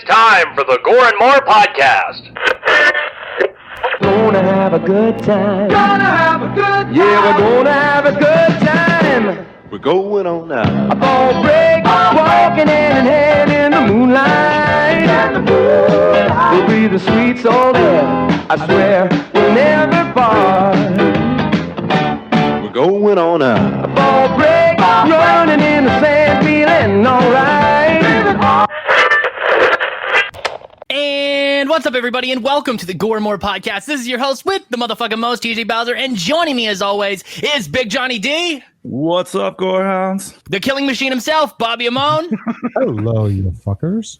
time for the Gore N More podcast. Gonna have a good time. Gonna have a good time. Yeah, we're gonna have a good time. We're going on now. A ball break, walking hand in hand in the moonlight. We'll be the sweet soul there. I swear we'll never part. We're going on now. A ball break, running in the sand, feeling alright. And what's up, everybody, and welcome to the Gore N More podcast. This is your host with the motherfucking most, TJ Bowser, and joining me as always is Big Johnny D. What's up, Gorehounds? The killing machine himself, Bobby Amon. Hello, you fuckers.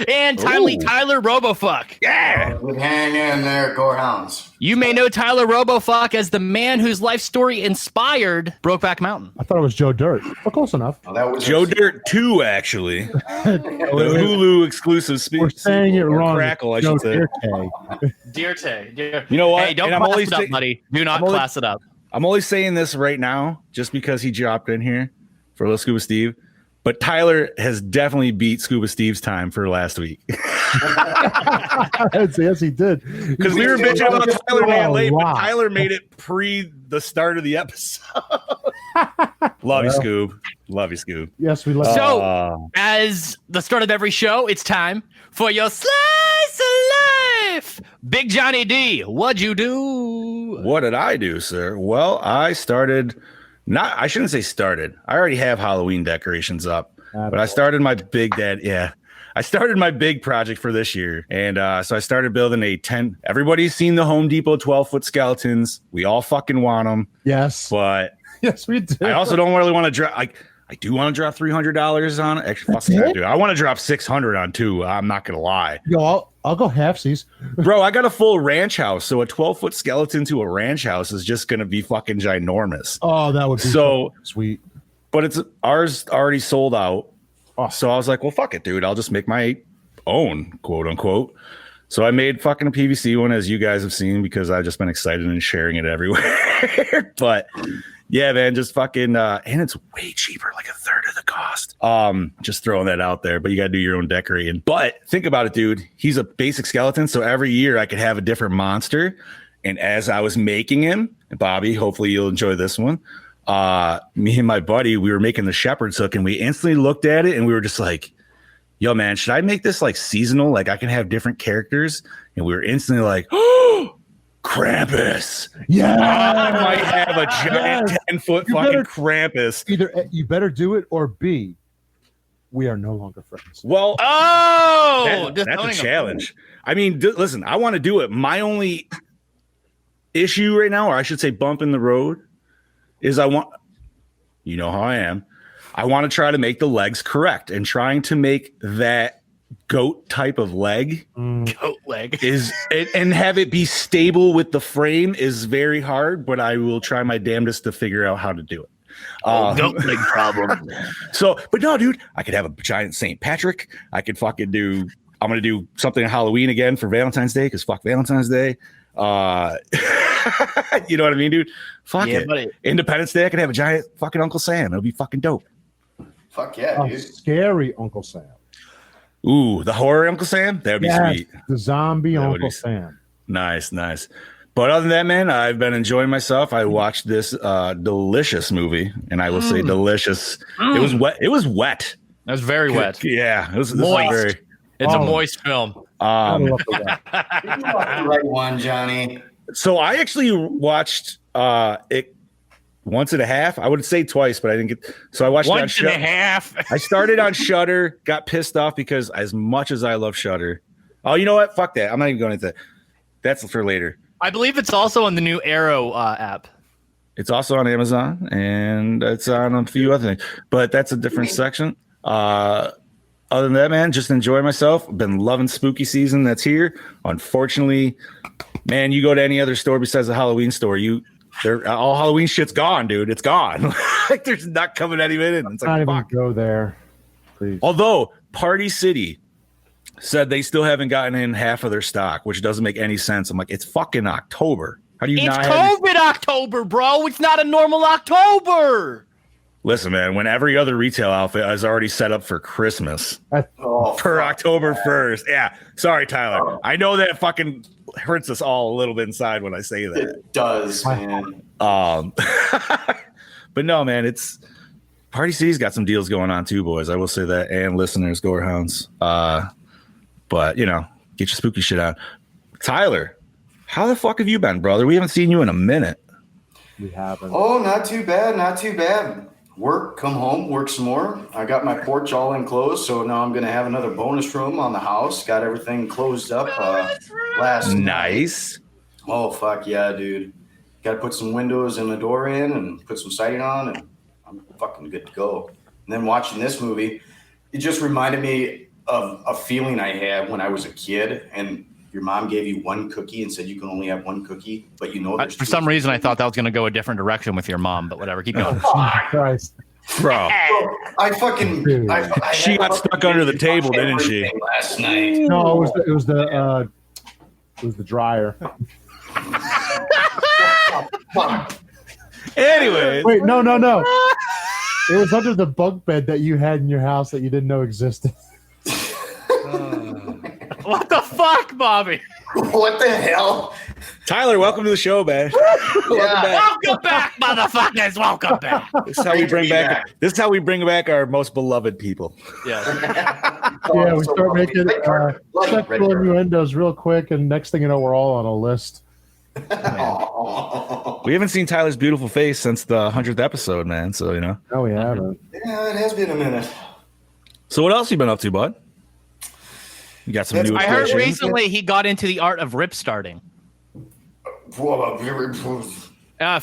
And timely Tyler Robofuck. Yeah! Hang in there, Gorehounds. You may know Tyler Robofuck as the man whose life story inspired Brokeback Mountain. I thought it was Joe Dirt. Well, close enough. Oh, that was Joe Dirt 2, actually. The Hulu exclusive We're saying it wrong. Crackle, I Joe should say. Dirte. You know what? Hey, don't And class it up, buddy. Do not class it up. I'm only saying this right now just because he dropped in here for Little Scuba Steve. But Tyler has definitely beat Scuba Steve's time for last week. Yes, he did. Because we were bitching about Tyler being late, wow. but Tyler made it pre the start of the episode. Love you, Scoob. Love you, Scoob. Yes, we love So, as the start of every show, it's time for your slice of life. Big Johnny D, what'd you do? What did I do, sir? Well, I started. I shouldn't say started. I already have Halloween decorations up, but I started my big I started my big project for this year. And so I started building a 10. Everybody's seen the Home Depot 12-foot skeletons. We all fucking want them. Yes. But Yes, we do. I also don't really want to drop. I do want to drop $300 on it. Actually, fuck that, dude. I want to drop $600 on two. I'm not going to lie. Yo, I'll go halfsies. Bro, I got a full ranch house. So a 12-foot skeleton to a ranch house is just going to be fucking ginormous. Oh, that would be So sweet. But it's ours already sold out. Oh. So I was like, well, fuck it, dude. I'll just make my own, quote unquote. So I made fucking a PVC one, as you guys have seen, because I've just been excited and sharing it everywhere. But yeah, man, just fucking, and it's way cheaper, like a third of the cost. Just throwing that out there, but you got to do your own decorating. But think about it, dude. He's a basic skeleton. So every year I could have a different monster. And as I was making him, and Bobby, hopefully you'll enjoy this one. Me and my buddy, we were making the shepherd's hook, and we instantly looked at it and we were just like, yo, man, should I make this like seasonal? Like I can have different characters. And we were instantly like, oh, Krampus. Yeah. I might have a giant 10-foot fucking Krampus. Either you better do it, or B, we are no longer friends. Well, that's a challenge. I mean, listen, I want to do it. My only issue right now, or I should say bump in the road, is you know how I am. I want to try to make the legs correct, and trying to make that goat type of leg Goat leg. and have it be stable with the frame is very hard, but I will try my damnedest to figure out how to do it. Goat leg problem. But no, dude, I could have a giant St. Patrick. I could fucking I'm going to do something on Halloween again for Valentine's Day, because fuck Valentine's Day. You know what I mean, dude? Fuck it. Buddy. Independence Day, I could have a giant fucking Uncle Sam. It'll be fucking dope. Fuck yeah, dude. Scary Uncle Sam. Ooh, the horror Uncle Sam? That would be sweet. The zombie Uncle Sam. Nice. But other than that, man, I've been enjoying myself. I watched this delicious movie, and I will say delicious. It was wet. It was wet. That was very wet. Yeah. It's a moist film. The right one, Johnny. So I actually watched it once and a half. I would say twice, but I didn't get. So I watched once it and a half. I started on Shudder, got pissed off because as much as I love Shudder, oh, you know what? Fuck that. I'm not even going into that. That's for later. I believe it's also on the new Arrow app. It's also on Amazon, and it's on a few other things, but that's a different section. Other than that, man, just enjoy myself. Been loving spooky season that's here. Unfortunately, man, you go to any other store besides the Halloween store, all Halloween shit's gone, dude. It's gone. Like there's not coming any minute. It's like, Not fuck. even go there, please. Although Party City said they still haven't gotten in half of their stock, which doesn't make any sense. I'm like, it's fucking October. How do you It's not? COVID October, bro. It's not a normal October. Listen, man, when every other retail outfit is already set up for Christmas. Oh per October 1st. Yeah. Sorry, Tyler. I know that fucking hurts us all a little bit inside when I say that. It does, man. But no, man, it's Party City's got some deals going on too, boys. I will say that, and listeners, Gorehounds. But you know, get your spooky shit on. Tyler, how the fuck have you been, brother? We haven't seen you in a minute. We haven't. Oh, not too bad, not too bad. Work, come home, work some more. I got my porch all enclosed, so now I'm gonna have another bonus room on the house. Got everything closed up last night. Nice. Oh fuck yeah, dude! Got to put some windows and the door in, and put some siding on, and I'm fucking good to go. And then watching this movie, it just reminded me of a feeling I had when I was a kid, and your mom gave you one cookie and said you can only have one cookie, but you know there's For some reason, I thought that was going to go a different direction with your mom, but whatever. Keep going. Christ. Bro. I fucking I She got stuck under the table, didn't she? everything last night. No, it was the dryer. Anyways. Wait, no. It was under the bunk bed that you had in your house that you didn't know existed. What the fuck, Bobby? What the hell? Tyler, welcome to the show, man. Welcome back. Welcome back, motherfuckers. Welcome back. This is how we bring back. This is how we bring back our most beloved people. Yeah. Yeah, we start making sexual innuendos real quick, and next thing you know, we're all on a list. We haven't seen Tyler's beautiful face since the 100th episode, man. So you know. No, we haven't. Yeah, it has been a minute. So what else you been up to, bud? You got some new. I heard additions? recently he got into the art of rip starting. For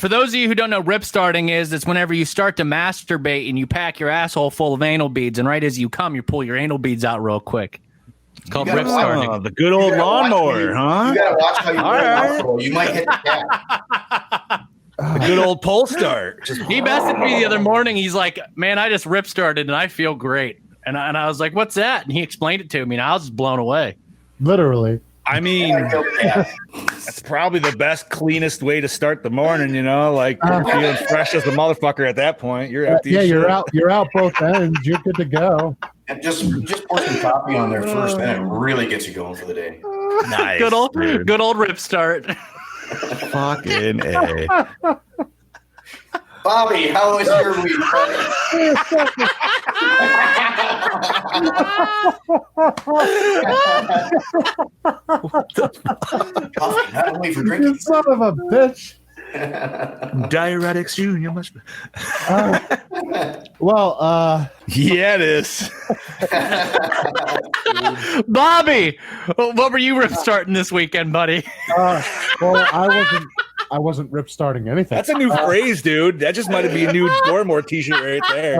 those of you who don't know, rip starting it's whenever you start to masturbate and you pack your asshole full of anal beads, and right as you come, you pull your anal beads out real quick. It's called rip starting. Oh, the good old lawnmower, huh? You gotta watch how you All right. You might hit the cat. The good old pole start. He messaged me the other morning. He's like, "Man, I just rip started and I feel great." And I was like, "What's that?" And he explained it to me, and I was just blown away. Literally. I mean, that's probably the best, cleanest way to start the morning. You know, like you're feeling fresh as a motherfucker at that point. You're empty. Yeah, as you're shit. out. You're out both ends. You're good to go. And just pour some coffee on there first, and it really gets you going for the day. Nice. Good old rip start. Fucking A. Bobby, how was your week? Coffee, not only for You drinking. son of a bitch. Diuretics Junior must be. Yeah, it is. Bobby, what were you rip starting this weekend, buddy? I wasn't rip starting anything. That's a new phrase, dude. That just might be a new Gore N More t-shirt right there.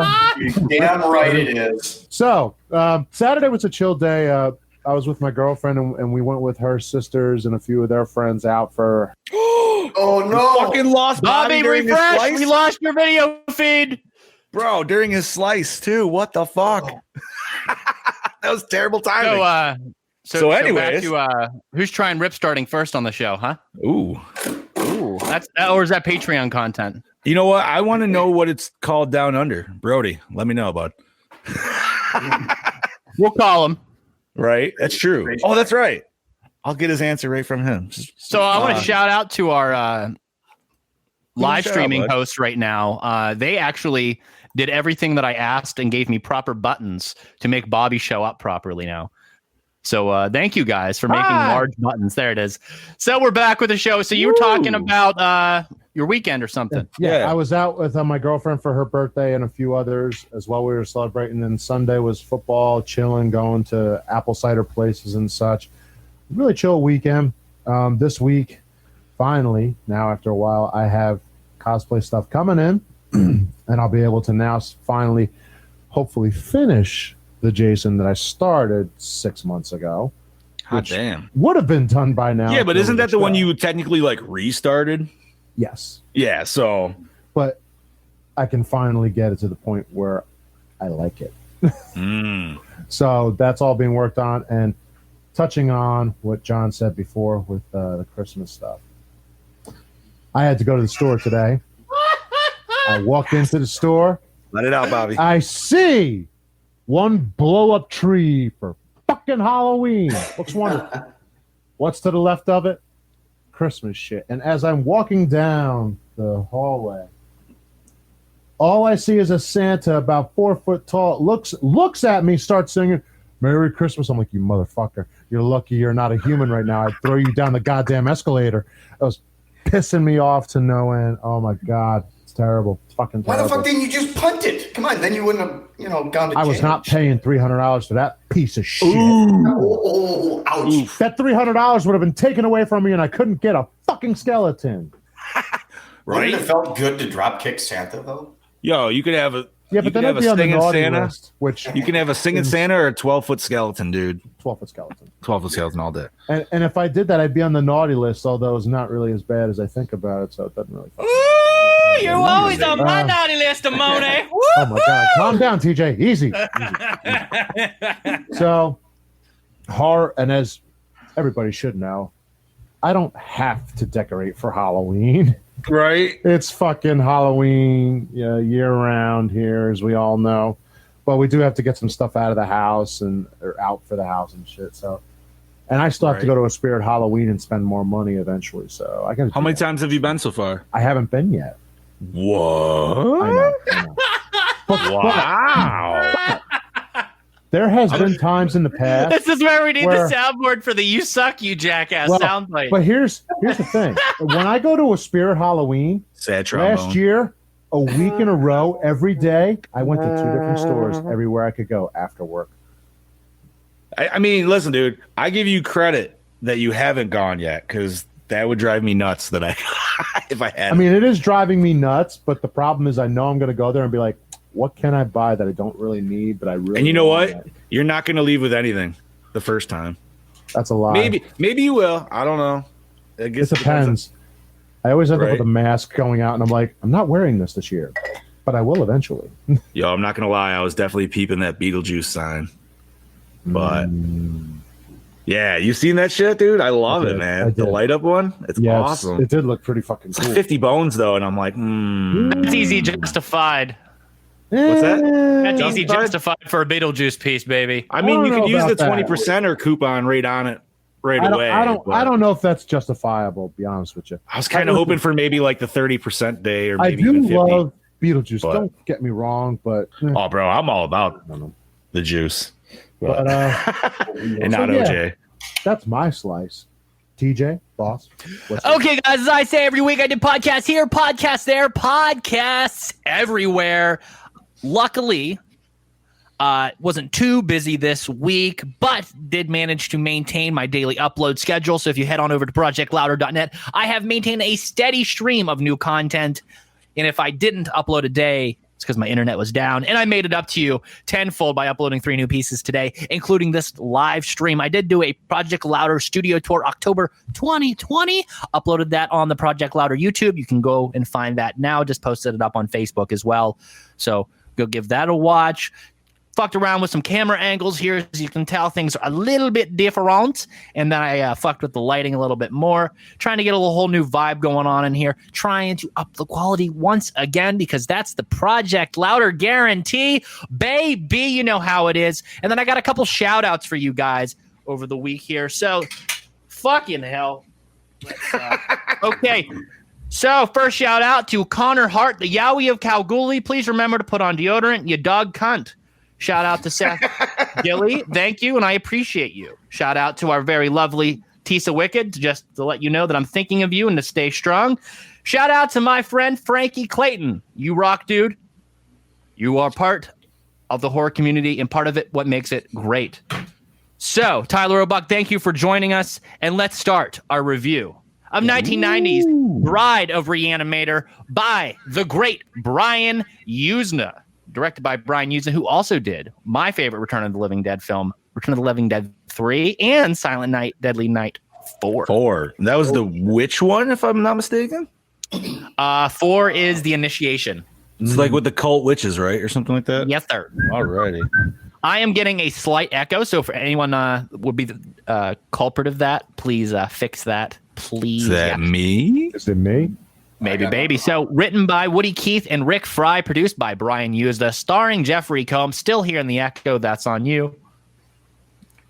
Damn right it is. So Saturday was a chill day. I was with my girlfriend, and we went with her sisters and a few of their friends out for. Oh no! Fucking lost Bobby, during his refresh. slice? We lost your video feed. Bro, during his slice too. What the fuck? That was terrible timing. So anyways. back to, who's trying rip starting first on the show, huh? Ooh. Or is that Patreon content? You know what? I want to know what it's called down under. Brody, let me know, bud. We'll call him. Right? That's true. Oh, that's right. I'll get his answer right from him. So I want to shout out to our live shout out, streaming bud. hosts right now. They actually did everything that I asked and gave me proper buttons to make Bobby show up properly now. So thank you guys for making large buttons. There it is. So we're back with the show. So you were talking about your weekend or something. Yeah, I was out with my girlfriend for her birthday and a few others as well. We were celebrating. And Sunday was football, chilling, going to apple cider places and such. Really chill weekend. This week, finally, now after a while, I have cosplay stuff coming in, and I'll be able to now finally, hopefully, finish the Jason that I started 6 months ago. God damn. Would have been done by now. Yeah, but isn't that the one show. you technically like restarted? Yes. Yeah, so But I can finally get it to the point where I like it. So that's all being worked on. And touching on what John said before with the Christmas stuff. I had to go to the store today. I walked into the store. let it out, Bobby. I see One blow up tree for fucking Halloween. Looks wonderful. What's to the left of it? Christmas shit. And as I'm walking down the hallway, all I see is a Santa about 4 foot tall. Looks at me, starts singing, "Merry Christmas." I'm like, you motherfucker. You're lucky you're not a human right now. I'd throw you down the goddamn escalator. That was pissing me off to no end. Oh my God. It's terrible. It's fucking terrible. Why the fuck didn't you just punt it? Come on, then you wouldn't have, gone to I was change. not paying $300 for that piece of shit. Oh, ouch. That $300 would have been taken away from me and I couldn't get a fucking skeleton. Wouldn't it have felt good to drop kick Santa, though? Yo, you could have a Yeah, but then it'd be on the naughty Santa. list, which You can have a singing Santa or a 12-foot skeleton, dude. 12-foot skeleton. 12-foot skeleton all day. And if I did that, I'd be on the naughty list, although it's not really as bad as I think about it, so it doesn't really. Ooh, you're always on my naughty list, Amone. Oh my God! Calm down, TJ. Easy. So, horror, and as everybody should know, I don't have to decorate for Halloween. Right? It's fucking Halloween year round here, as we all know. But we do have to get some stuff out of the house or out for the house and shit. So, and I still have to go to a Spirit Halloween and spend more money eventually. So I got. How many times have you been so far? I haven't been yet. What? I know. Wow. There has been times in the past. This is where we need the soundboard for the "You Suck, You Jackass" soundbite. But here's the thing: when I go to a Spirit Halloween, Sad trombone. last year, a week in a row, every day, I went to 2 different stores everywhere I could go after work. I mean, listen, dude, I give you credit that you haven't gone yet, because that would drive me nuts that if I had. I mean, it is driving me nuts, but the problem is I know I'm going to go there and be like, what can I buy that I don't really need, but I really And you know what? want? You're not going to leave with anything the first time. That's a lie. Maybe you will. I don't know. I guess It depends. I always end up with Right. a mask going out, and I'm like, I'm not wearing this year, but I will eventually. Yo, I'm not going to lie. I was definitely peeping that Beetlejuice sign. But yeah, you seen that shit, dude? I love I it, did. man. The light up one. It's awesome. It did look pretty fucking It's cool. like 50 bones, though. And I'm like, It's easy justified. What's that? That's easy Justified? justified for a Beetlejuice piece, baby. I mean, I you don't could know use the about that. 20% coupon right on it right away. I but don't know if that's justifiable, to be honest with you. I was kind of hoping for maybe like the 30% day or I maybe do even 50. love Beetlejuice. But- Don't get me wrong, but Oh, bro, I'm all about I don't know. the juice. But And not so, yeah. OJ. That's my slice. TJ, boss. what's Okay, guys, as I say every week, I did podcasts here, podcasts there, podcasts everywhere. Luckily, wasn't too busy this week, but did manage to maintain my daily upload schedule. So if you head on over to projectlouder.net, I have maintained a steady stream of new content. And if I didn't upload a day, it's because my internet was down, and I made it up to you tenfold by uploading 3 new pieces today, including this live stream. I did do a Project Louder studio tour October 2020. Uploaded that on the Project Louder YouTube. You can go and find that now. Just posted it up on Facebook as well. So go give that a watch. Fucked around with some camera angles here. As you can tell, things are a little bit different. And then I fucked with the lighting a little bit more, trying to get a whole new vibe going on in here, trying to up the quality once again, because that's the Project Louder guarantee. Baby, you know how it is. And then I got a couple shout outs for you guys over the week here. So, fucking hell. Okay. So, first shout out to Connor Hart, the Yowie of Kalgoorlie. Please remember to put on deodorant, you dog cunt. Shout out to Seth Gilly. Thank you, and I appreciate you. Shout out to our very lovely Tisa Wicked, just to let you know that I'm thinking of you and to stay strong. Shout out to my friend Frankie Clayton. You rock, dude. You are part of the horror community and part of it, what makes it great. So, Tyler O'Buck, thank you for joining us, and let's start our review of 1990's Bride of Re-Animator by the great Brian Usna. Directed by Brian Usna, who also did my favorite Return of the Living Dead film, Return of the Living Dead 3, and Silent Night, Deadly Night 4. 4. That was the which one, if I'm not mistaken? 4 is The Initiation. It's like with the cult witches, right? Or something like that? Yes, sir. Alrighty. I am getting a slight echo, so for anyone would be the culprit of that, please fix that. Please. Is that me? Is it me? Maybe, baby. So, written by Woody Keith and Rick Fry, produced by Brian Usda, starring Jeffrey Combs. Still here in the echo. That's on you.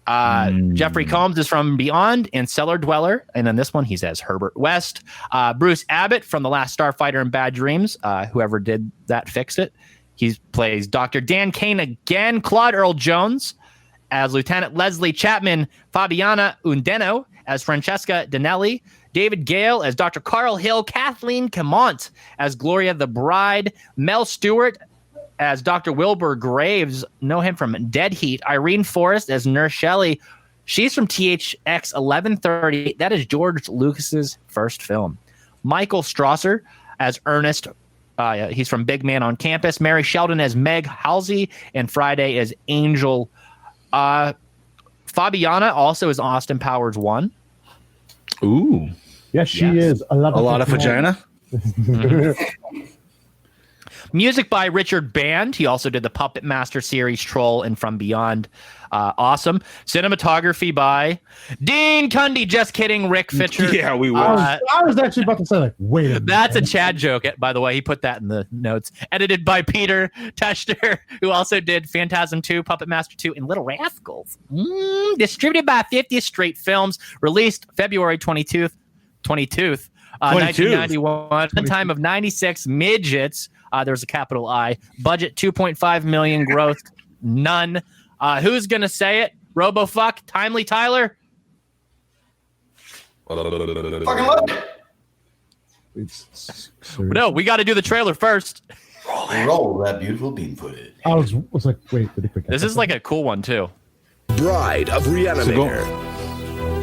Jeffrey Combs is from Beyond and Cellar Dweller. And then this one, he's as Herbert West. Bruce Abbott from The Last Starfighter and Bad Dreams. Whoever did that, fixed it. He plays Dr. Dan Kane again. Claude Earl Jones as Lieutenant Leslie Chapman. Fabiana Undeno as Francesca Danelli. David Gale as Dr. Carl Hill. Kathleen Camont as Gloria the Bride. Mel Stewart as Dr. Wilbur Graves. Know him from Dead Heat. Irene Forrest as Nurse Shelley. She's from THX 1130. That is George Lucas's first film. Michael Strasser as Ernest. He's from Big Man on Campus. Mary Sheldon as Meg Halsey. And Friday as Angel. Fabiana also is Austin Powers 1. Ooh. Yes, she is. A lot of vagina. Music by Richard Band. He also did the Puppet Master series, Troll, and From Beyond. Awesome. Cinematography by Dean Cundy. Just kidding, Rick Fitcher. Yeah, we will. I was actually about to say, like, wait a minute. That's a Chad joke, by the way. He put that in the notes. Edited by Peter Techter, who also did Phantasm 2, Puppet Master 2, and Little Rascals. Distributed by 50th Street Films. Released February 22th, 1991. Time of 96 midgets. There's a capital I. Budget 2.5 million. Growth none. Who's gonna say it? RoboFuck. Timely Tyler. Fucking love it. No, we got to do the trailer first. Roll that beautiful bean footage. I was like, wait, did he forget? This is like a cool one too. Bride of Re-Animator.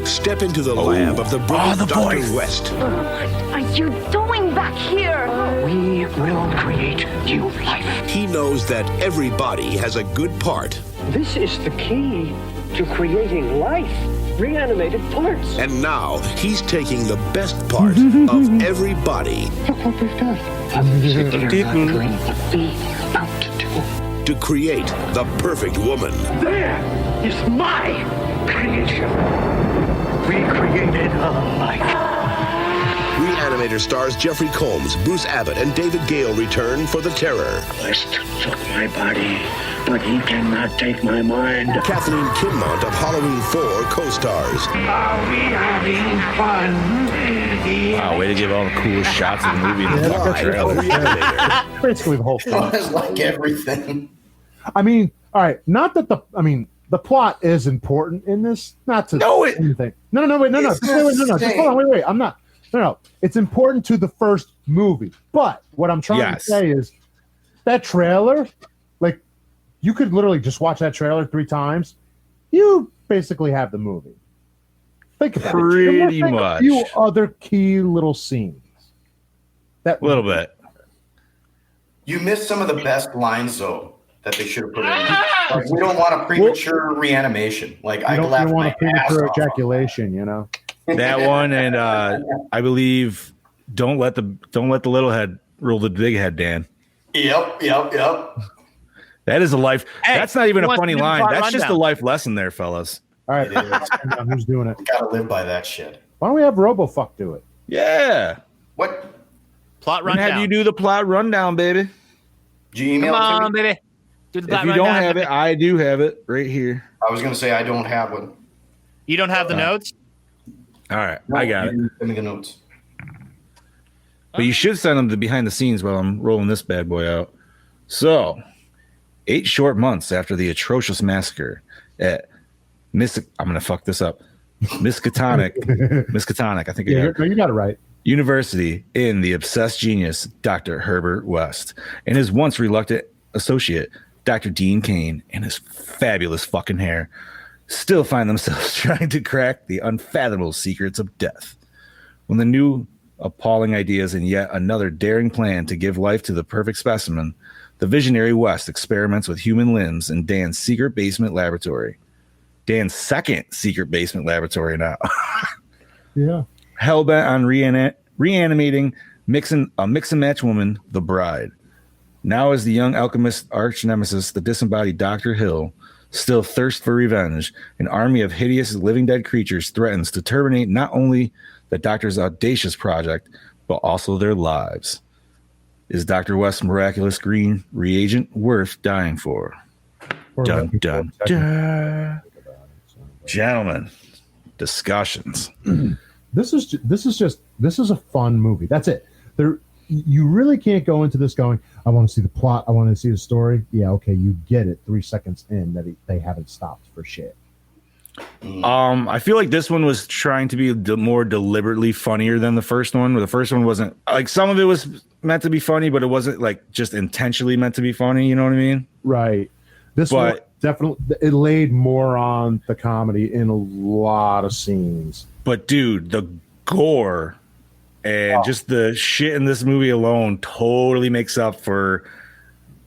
Step into the lab of the brilliant Dr. West. What are you doing back here? We will create new life. He knows that every body has a good part. This is the key to creating life. Reanimated parts. And now he's taking the best part of every body. Look what we've done. Wondering what we are about to do. To create the perfect woman. There is my creation. We created a life. Re-Animator stars Jeffrey Combs, Bruce Abbott, and David Gale return for The Terror. West took my body, but he cannot take my mind. Kathleen Kinmont of Halloween 4 co-stars. Are we having fun? Wow, way to give all the coolest shots of the movie in the fucking Bride of trailer. Re-Animator. Basically the whole thing. It's like everything. I mean, all right, not that the plot is important in this, not to anything. Wait, just hold on, wait. I'm not. No. It's important to the first movie. But what I'm trying to say is that trailer, like, you could literally just watch that trailer 3 times. You basically have the movie. Think about it. Pretty much. A few other key little scenes. A little bit. You missed some of the best lines, though, that they should have put in. Like, we don't want a premature reanimation. Like, I don't laughed want my a premature ass off. ejaculation, you know? That one, and I believe don't let the little head rule the big head, Dan. Yep. That is a life. Hey, that's not even a who wants funny to do the line. plot That's just a rundown? life lesson there, fellas. All right. Who's doing it? Gotta live by that shit. Why don't we have RoboFuck do it? Yeah. What? Plot And rundown. have you do the plot rundown, baby. Did you email Come it to on, me? baby. Do the If plot you don't rundown. have it, I do have it right here. I was gonna say I don't have one. You don't have the notes? All right, I got it. Send me the notes. But you should send them to behind the scenes while I'm rolling this bad boy out. So, 8 short months after the atrocious massacre at I'm going to fuck this up. Miskatonic, I think You got it right. University in the obsessed genius, Dr. Herbert West, and his once reluctant associate, Dr. Dean Kane, and his fabulous fucking hair, still find themselves trying to crack the unfathomable secrets of death. When the new appalling ideas and yet another daring plan to give life to the perfect specimen, the visionary West experiments with human limbs in Dan's secret basement laboratory. Dan's second secret basement laboratory now. Yeah. Hellbent on reanimating mix and match woman, the Bride. Now as the young alchemist arch nemesis, the disembodied Dr. Hill, still thirst for revenge, an army of hideous living dead creatures threatens to terminate not only the Doctor's audacious project, but also their lives. Is Dr. West's miraculous green reagent worth dying for? Dun, dun, dun. Gentlemen, discussions. This is a fun movie. That's it. You really can't go into this going, I want to see the plot, I want to see the story. Yeah, okay, you get it 3 seconds in that they haven't stopped for shit. I feel like this one was trying to be more deliberately funnier than the first one. Where the first one wasn't like, some of it was meant to be funny, but it wasn't like just intentionally meant to be funny. You know what I mean? Right. This one definitely, it laid more on the comedy in a lot of scenes. But dude, the gore and just the shit in this movie alone totally makes up for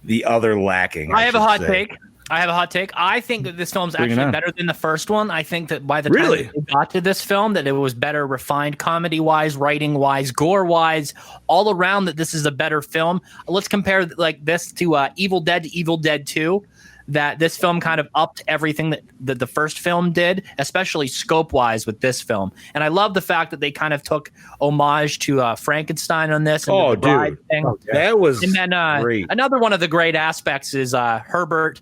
the other lacking. I have a hot take. I think that this film's actually better than the first one. I think that by the time we got to this film, that it was better refined comedy-wise, writing-wise, gore-wise, all around, that this is a better film. Let's compare like this to Evil Dead to Evil Dead 2, that this film kind of upped everything that the first film did, especially scope-wise with this film. And I love the fact that they kind of took homage to Frankenstein on this. And the Bride thing. That was and then, great. Another one of the great aspects is Herbert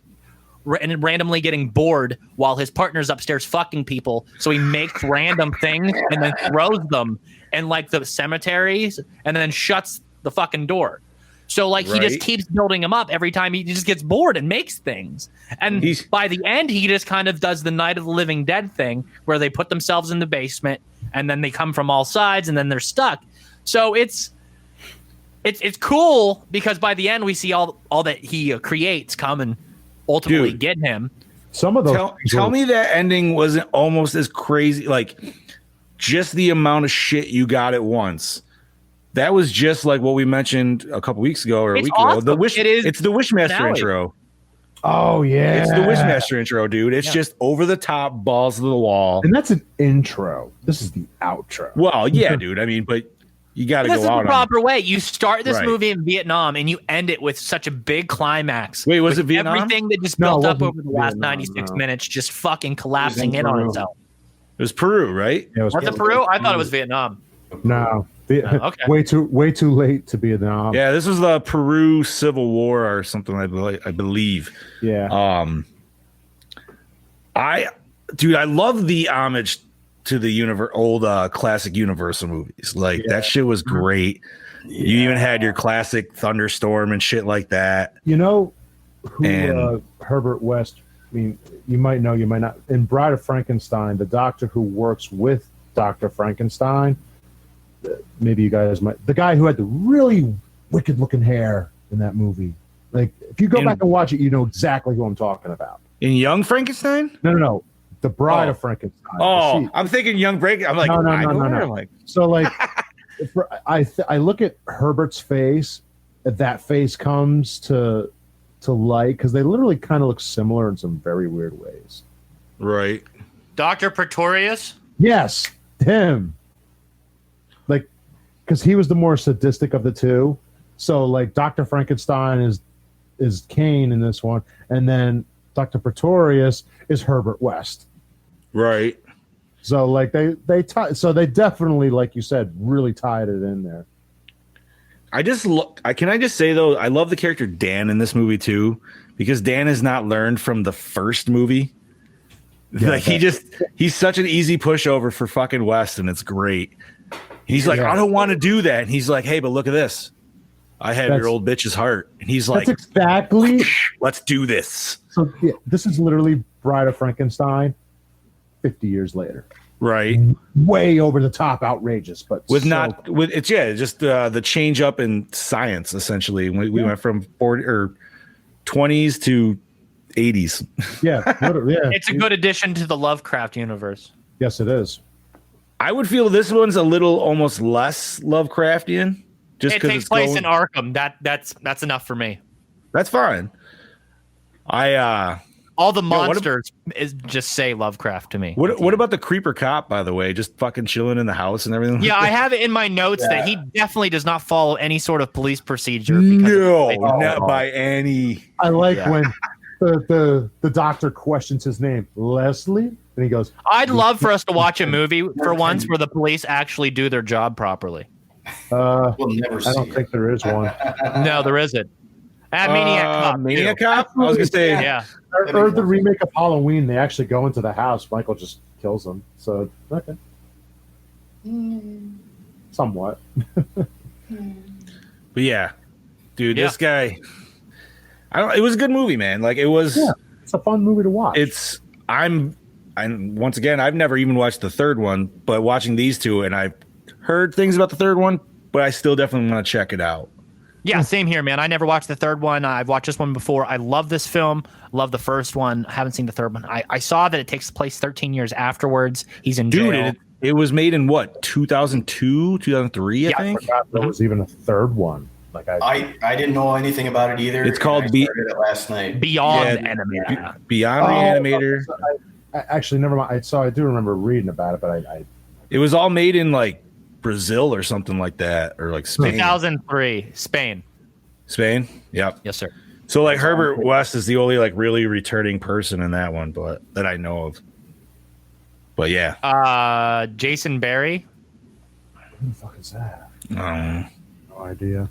randomly getting bored while his partner's upstairs fucking people, so he makes random things and then throws them in like the cemeteries and then shuts the fucking door. So like he just keeps building them up every time he just gets bored and makes things. And by the end, he just kind of does the Night of the Living Dead thing where they put themselves in the basement and then they come from all sides and then they're stuck. So it's cool because by the end we see all that he creates come and ultimately get him. Some of those tell me that ending wasn't almost as crazy, like just the amount of shit you got at once. That was just like what we mentioned a couple weeks ago or a week ago. The it's the Wishmaster intro. Oh yeah, it's the Wishmaster intro, dude. It's just over the top, balls to the wall, and that's an intro. This is the outro. Well, yeah, dude. I mean, but you got to go out. This is the proper way. You start this movie in Vietnam and you end it with such a big climax. Wait, was it Vietnam? Everything that just built up over the last 96 minutes just fucking collapsing in on itself. It was Peru, right? Yeah, was it Peru? I thought it was Vietnam. No. Okay. Way too late to be Vietnam. Yeah, this was the Peru Civil War or something, I believe. Yeah. I love the homage to the old classic Universal movies. Like that shit was great. Yeah. You even had your classic Thunderstorm and shit like that. You know who Herbert West, I mean, you might know, you might not. In Bride of Frankenstein, the doctor who works with Dr. Frankenstein, maybe you guys might, the guy who had the really wicked looking hair in that movie. Like, if you go back and watch it, you know exactly who I'm talking about. In Young Frankenstein? No. The Bride of Frankenstein. Oh, I'm thinking Young Frankenstein. I'm like, no. Like, so like, I look at Herbert's face. That face comes to light because they literally kind of look similar in some very weird ways. Right. Dr. Pretorius? Yes, him. Like, because he was the more sadistic of the two. So like, Dr. Frankenstein is Kane in this one, and then Dr. Pretorius is Herbert West. Right. So like they definitely, like you said, really tied it in there. Can I just say though, I love the character Dan in this movie too, because Dan has not learned from the first movie. Yeah, like he's such an easy pushover for fucking West, and it's great. He's like, I don't want to do that. And he's like, hey, but look at this. I have your old bitch's heart. And he's like, that's exactly. Let's do this. So yeah, this is literally Bride of Frankenstein 50 years later. Right. Way over the top, outrageous, but just the change up in science, essentially. We went from 40 or 20s to 80s. Yeah. It's a good addition to the Lovecraft universe. Yes, it is. I would feel this one's a little almost less Lovecraftian. Just it takes place in Arkham. That's enough for me. That's fine. All the monsters just say Lovecraft to me. What about the creeper cop, by the way? Just fucking chilling in the house and everything? Yeah, I have it in my notes that he definitely does not follow any sort of police procedure. Not by any. I like when the doctor questions his name, Leslie, and he goes, I'd love for us to watch a movie for once where the police actually do their job properly. We'll never see I don't think there is one. No, there isn't. Maniac Cop. Maniac too. Cop? I was gonna say, Yeah. Or the remake of Halloween, they actually go into the house. Michael just kills them. So, okay. Somewhat. but yeah, dude, this guy. It was a good movie, man. Like it was. Yeah, it's a fun movie to watch. And once again, I've never even watched the third one, but watching these two, and I've heard things about the third one, but I still definitely want to check it out. Yeah, same here, man. I never watched the third one. I've watched this one before. I love this film. Love the first one. I haven't seen the third one. I saw that it takes place 13 years afterwards. He's in jail. Dude, it was made in what, 2002, 2003, I think? I forgot there was even a third one. Like I didn't know anything about it either. It's called it last night. Beyond Animator. Beyond Re-Animator. I actually never mind. I do remember reading about it, but it was all made in like Brazil or something like that, or like Spain. 2003, Spain. Spain? Yep. Yes, sir. So like Herbert West is the only like really returning person in that one, but that I know of. But yeah. Jason Barry. Who the fuck is that? No idea.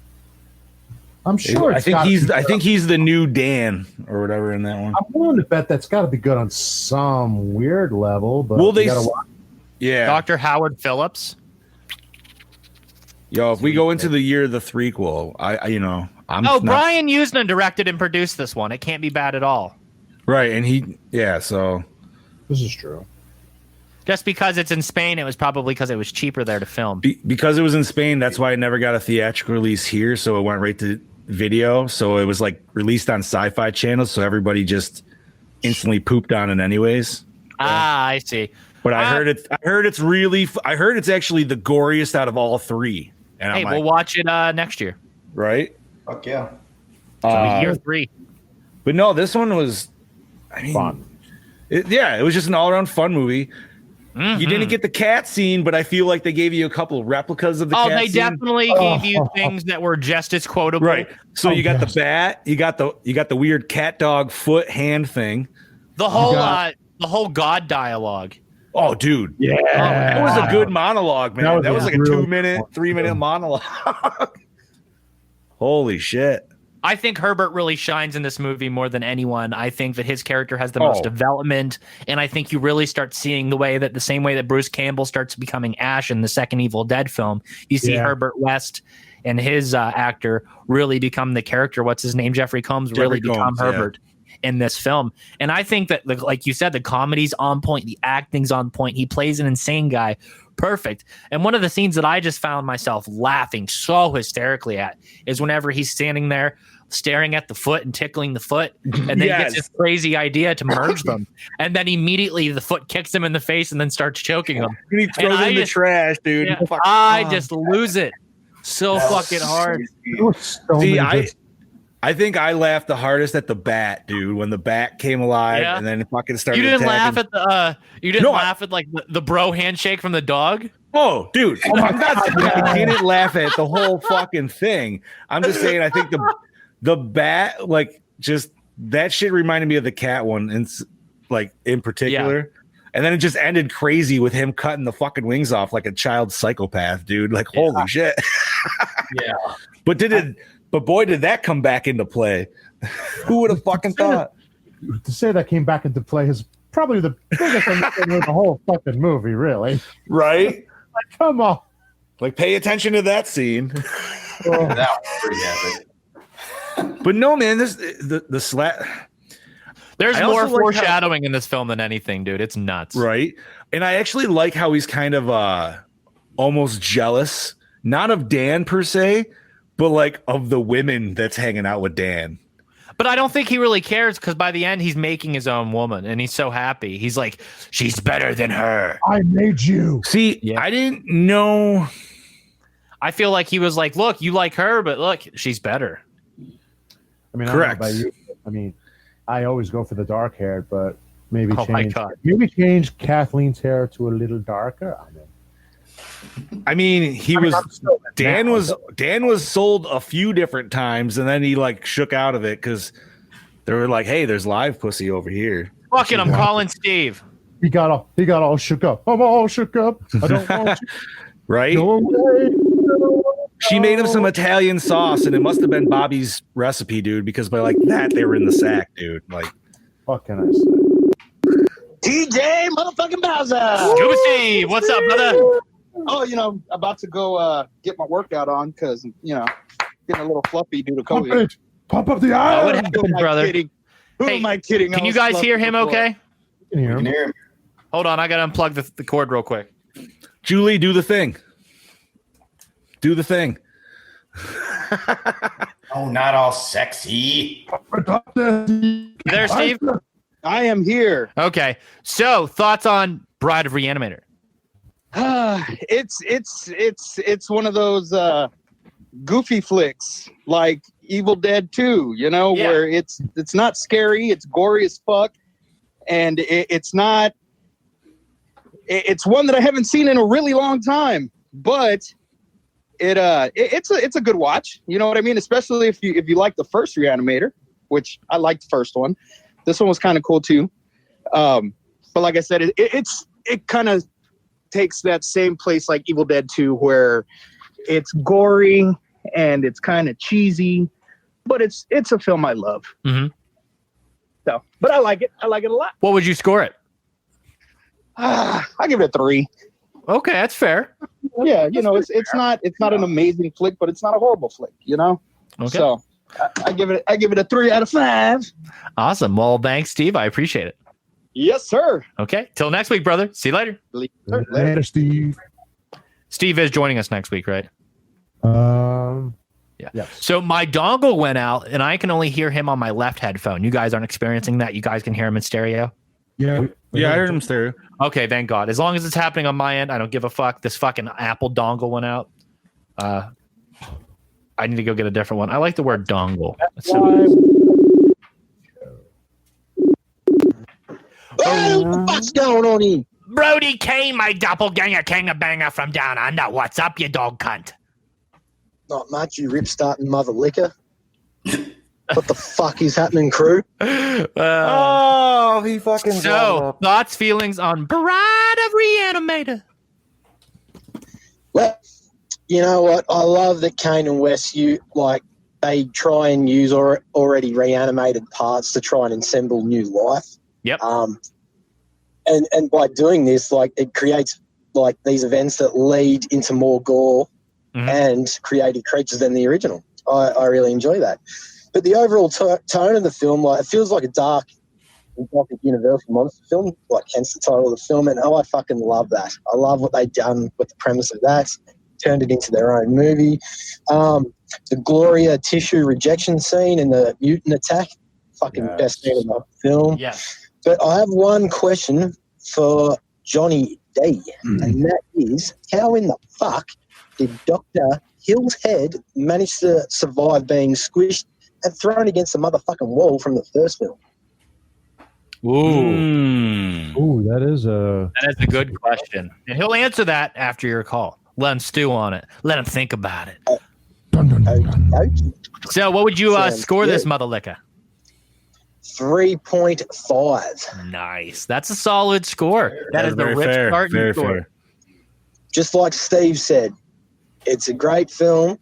I'm sure. I think he's the new Dan or whatever in that one. I'm willing to bet that's got to be good on some weird level. But yeah, Dr. Howard Phillips. Yo, if we go into the year of the threequel, Brian Usna directed and produced this one. It can't be bad at all. Right, and so this is true. Just because it's in Spain, it was probably because it was cheaper there to film. Because it was in Spain, that's why it never got a theatrical release here. So it went right to video. So it was like released on Sci-Fi Channel. So everybody just instantly pooped on it, anyways. I see. But I heard it's actually the goriest out of all three. And hey, we'll watch it next year. Right? Fuck yeah. Year 3. But no, this one was, fun. It was just an all-around fun movie. Mm-hmm. You didn't get the cat scene, but I feel like they gave you a couple of replicas of the cat scene. They definitely gave you things that were just as quotable. Right. So you got the bat, you got the weird cat dog foot hand thing. The whole God dialogue. Oh, dude. Yeah. That was a good monologue, man. That was like a 3-minute monologue. Holy shit. I think Herbert really shines in this movie more than anyone. I think that his character has the most development, and I think you really start seeing the same way that Bruce Campbell starts becoming Ash in the second Evil Dead film. You see Herbert West and his actor really become the character. What's his name? Jeffrey Combs really become Herbert in this film. And I think that, like you said, the comedy's on point, the acting's on point. He plays an insane guy. Perfect. And one of the scenes that I just found myself laughing so hysterically at is whenever he's standing there staring at the foot and tickling the foot, and then he gets this crazy idea to merge them, and then immediately the foot kicks him in the face and then starts choking him. And he throws him in the trash, dude. Yeah, I just lose it so fucking hard. See, I think I laughed the hardest at the bat, dude, when the bat came alive and then it fucking started. You didn't attacking. laugh at the laugh at like the bro handshake from the dog? Oh, dude. I'm not saying I didn't laugh at the whole fucking thing. I'm just saying I think the bat, like, just that shit reminded me of the cat one in particular. Yeah. And then it just ended crazy with him cutting the fucking wings off like a child psychopath, dude. Like, holy shit. Yeah. But boy, did that come back into play. Who would have fucking thought? To say that came back into play is probably the biggest thing of the whole fucking movie, really. Right? Like, come on. Like, pay attention to that scene. That was pretty epic. But no, man, the slap. There's more foreshadowing in this film than anything, dude. It's nuts. Right? And I actually like how he's kind of almost jealous, not of Dan per se, but like of the women that's hanging out with Dan. But I don't think he really cares, because by the end he's making his own woman and he's so happy. He's like, she's better than her. I made you. See, I didn't know. I feel like he was like, look, you like her, but look, she's better. I mean, correct. I don't know about you. I mean, I always go for the dark haired, but maybe change Kathleen's hair to a little darker. Dan was sold a few different times, and then he like shook out of it because they were like, hey, there's live pussy over here. Fuck it, I'm calling Steve. He got all shook up. I'm all shook up. I don't want you. Right? Go away. She made him some Italian sauce, and it must have been Bobby's recipe, dude. Because by like that, they were in the sack, dude. Like, what can I say? TJ motherfucking Bowser. Scuba Steve, what's up, brother? Oh, about to go get my workout on because, getting a little fluffy due to COVID. Pump up the iron. What happened, brother? Who am I kidding? Can you guys hear him okay? You can hear him. Hold on, I got to unplug the cord real quick. Julie, do the thing. Do the thing. Oh, not all sexy. There, Steve? I am here. Okay. So, thoughts on Bride of Re-Animator? It's one of those goofy flicks like Evil Dead 2, where it's not scary, it's gory as fuck, and it's not. It's one that I haven't seen in a really long time, but it's a good watch. You know what I mean? Especially if you like the first Re-Animator, which I liked the first one. This one was kind of cool too. But like I said, it kind of takes that same place like Evil Dead 2, where it's gory and it's kind of cheesy, but it's a film I love. Mm-hmm. So, but I like it. I like it a lot. What would you score it? I give it a 3. Okay, that's fair. Yeah, it's not an amazing flick, but it's not a horrible flick, Okay. So I give it a 3 out of 5. Awesome. Well, thanks, Steve. I appreciate it. Yes, sir. Okay. Till next week, brother. See you later. Later, Steve. Steve is joining us next week, right? Yeah. Yes. So my dongle went out, and I can only hear him on my left headphone. You guys aren't experiencing that? You guys can hear him in stereo? Yeah. Yeah, I heard him stereo. Okay, thank God. As long as it's happening on my end, I don't give a fuck. This fucking Apple dongle went out. I need to go get a different one. I like the word dongle. What the fuck's going on here? Brody Kane, my doppelganger, banger from down under. What's up, you dog cunt? Not much, you rip starting mother liquor. What the fuck is happening, crew? He fucking. So, thoughts, feelings on Bride of Re-Animator? Well, you know what? I love that Kane and Wes, they try and use already reanimated parts to try and assemble new life. Yep. And by doing this, it creates these events that lead into more gore and creative creatures than the original. I really enjoy that. But the overall tone of the film, it feels like a dark Universal monster film, hence the title of the film. And I fucking love that. I love what they've done with the premise of that, turned it into their own movie. The Gloria tissue rejection scene and the mutant attack, best scene of the film. Yes. But I have one question for Johnny D, and that is, how in the fuck did Dr. Hill's head manage to survive being squished and thrown against the motherfucking wall from the first film? Ooh, that is a good question. And he'll answer that after your call. Let him stew on it. Let him think about it. So what would you score this mother liquor? 3.5. Nice. That's a solid score. That is the Rip starting score. Fair. Just like Steve said, it's a great film.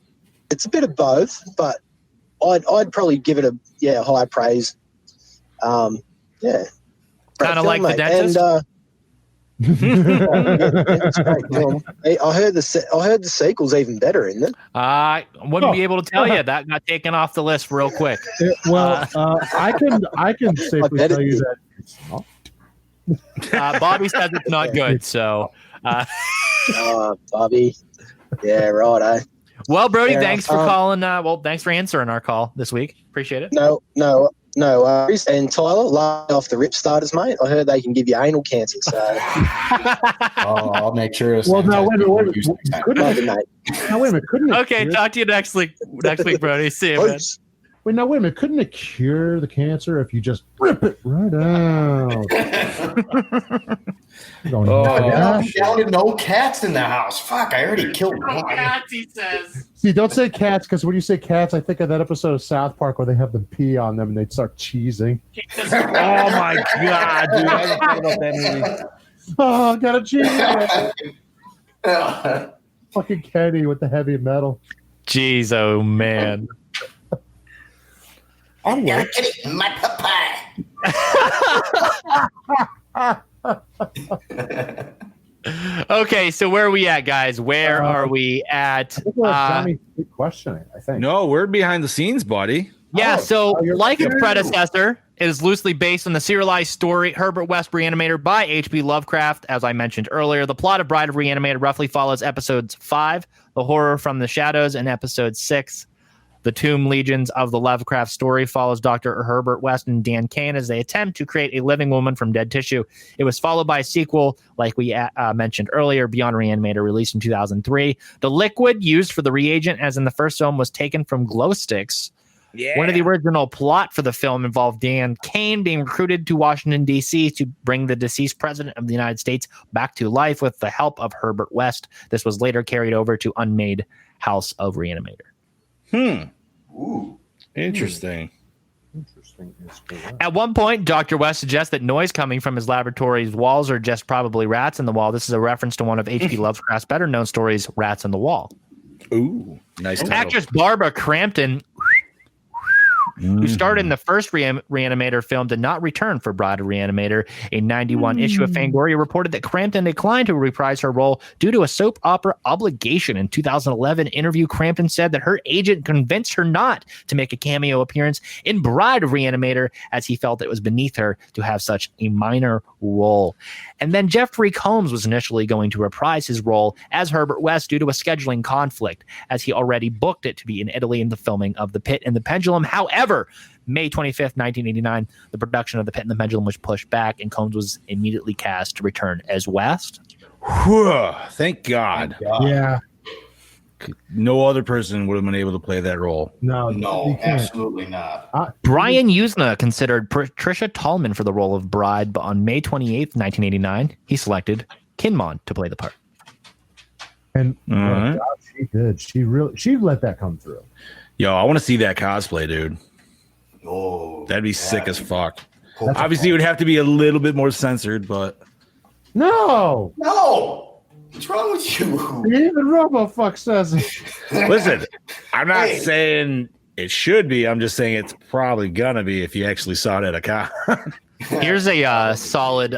It's a bit of both, but I'd probably give it a high praise. Kind of like The Dentist. It's a great film. I heard the sequel's even better, isn't it? I wouldn't be able to tell you. That got taken off the list real quick. I can safely tell you that it's not. Bobby says it's not good, so. Bobby. Yeah, right, eh? Well, Brody, thanks for calling. Thanks for answering our call this week. Appreciate it. No worries. And Tyler, lay off the rip starters, mate. I heard they can give you anal cancer, so. I'll make sure. Well, now wait a minute. Couldn't it? Okay, talk to you next week. Next week, Brody. See you, man. Wait, now wait a minute. Couldn't it cure the cancer if you just rip it right out? Down to no cats in the house. Fuck, I already killed one. Cats, he says. See, don't say cats, because when you say cats, I think of that episode of South Park where they have them pee on them and they'd start cheesing. Oh my god, dude! I haven't thought about that movie. Oh, gotta cheese. Fucking Kenny with the heavy metal. Jeez, oh man. I'm gonna get it in my pie. Okay, so where are we at, guys? Where are we at? Johnny, questioning, I think. No, we're behind the scenes, buddy. Yeah, so like its predecessor, it is loosely based on the serialized story Herbert West Re-Animator by H.P. Lovecraft. As I mentioned earlier, the plot of Bride of Re-Animator roughly follows episodes 5, The Horror from the Shadows, and episode 6, The Tomb Legions of the Lovecraft story, follows Dr. Herbert West and Dan Kane as they attempt to create a living woman from dead tissue. It was followed by a sequel, like we mentioned earlier, Beyond Re-Animator, released in 2003. The liquid used for the reagent, as in the first film, was taken from glow sticks. Yeah. One of the original plot for the film involved Dan Kane being recruited to Washington, D.C. to bring the deceased president of the United States back to life with the help of Herbert West. This was later carried over to Unmade House of Re-Animator. Ooh. Interesting. At one point, Dr. West suggests that noise coming from his laboratory's walls are just probably rats in the wall. This is a reference to one of H.P. Lovecraft's better-known stories, Rats in the Wall. Ooh, nice title. Actress Barbara Crampton, who starred in the first Reanimator film, did not return for Bride of Re-Animator. A 91 issue of Fangoria reported that Crampton declined to reprise her role due to a soap opera obligation. In 2011 interview, Crampton said that her agent convinced her not to make a cameo appearance in Bride of Re-Animator, as he felt it was beneath her to have such a minor role. And then Jeffrey Combs was initially going to reprise his role as Herbert West due to a scheduling conflict, as he already booked it to be in Italy in the filming of The Pit and the Pendulum. However, May 25th, 1989, the production of The Pit and the Pendulum was pushed back, and Combs was immediately cast to return as West. Whew, thank God. Yeah. No other person would have been able to play that role. No, absolutely not. Brian Usna considered Patricia Tallman for the role of Bride, but on May 28th, 1989, he selected Kinmon to play the part. And God, she did. She let that come through. Yo, I want to see that cosplay, dude. Oh, that'd be sick as fuck. Obviously, it would have to be a little bit more censored, but no. What's wrong with you? Even RoboFuck says it. Listen, I'm not saying it should be. I'm just saying it's probably gonna be if you actually saw it at a con. Here's a solid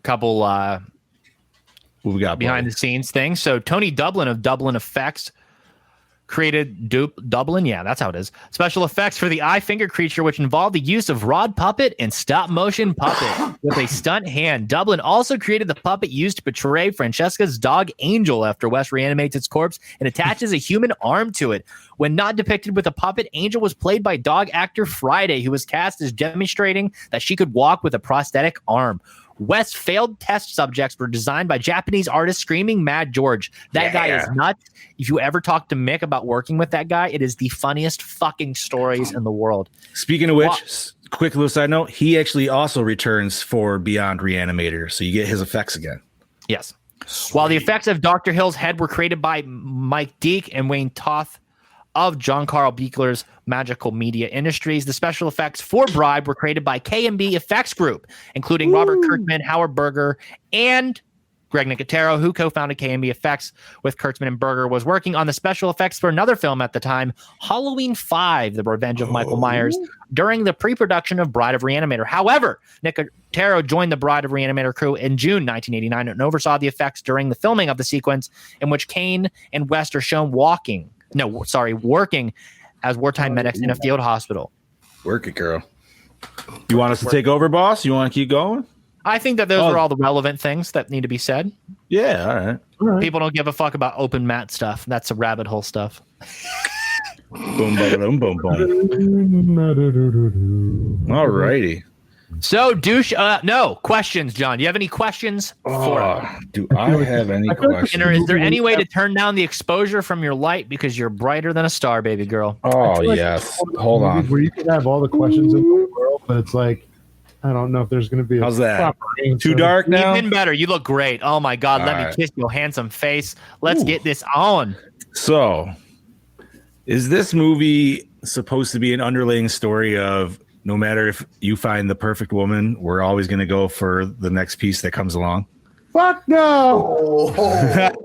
couple what we got behind the scenes thing. So Tony Dublin of Dublin Effects created Dublin, yeah, that's how it is. Special effects for the eye finger creature, which involved the use of rod puppet and stop motion puppet with a stunt hand. Dublin also created the puppet used to portray Francesca's dog Angel after West reanimates its corpse and attaches a human arm to it. When not depicted with a puppet, Angel was played by dog actor Friday, who was cast as demonstrating that she could walk with a prosthetic arm. West's failed test subjects were designed by Japanese artist Screaming Mad George. That guy is nuts. If you ever talk to Mick about working with that guy, it is the funniest fucking stories in the world. Speaking of which, quick little side note, he actually also returns for Beyond Re-Animator, so you get his effects again. Yes. Sweet. While the effects of Dr. Hill's head were created by Mike Deek and Wayne Toth of John Carl Buechler's Magical Media Industries, the special effects for Bride were created by KMB Effects Group, including Robert Kurtzman, Howard Berger, and Greg Nicotero, who co-founded KMB Effects with Kurtzman and Berger, was working on the special effects for another film at the time, Halloween 5, The Revenge of Michael Myers, during the pre-production of Bride of Re-Animator. However, Nicotero joined the Bride of Re-Animator crew in June 1989 and oversaw the effects during the filming of the sequence in which Kane and West are shown working as wartime medics in a field hospital. Work it, girl. You want us to take over, boss? You want to keep going? I think that those are all the relevant things that need to be said. Yeah, all right. People don't give a fuck about open mat stuff. That's a rabbit hole stuff. Boom, boom, boom, boom. All righty. So, douche. No questions, John. Do you have any questions for? Do I have any questions? And is there any way to turn down the exposure from your light because you're brighter than a star, baby girl? Oh yes. Hold on. Where you can have all the questions in the world, but it's like, I don't know if there's going to be how's that? Too dark now? Even better. You look great. Oh my God. Let me kiss your handsome face. Let's get this on. So, is this movie supposed to be an underlying story of no matter if you find the perfect woman, we're always going to go for the next piece that comes along? Fuck no.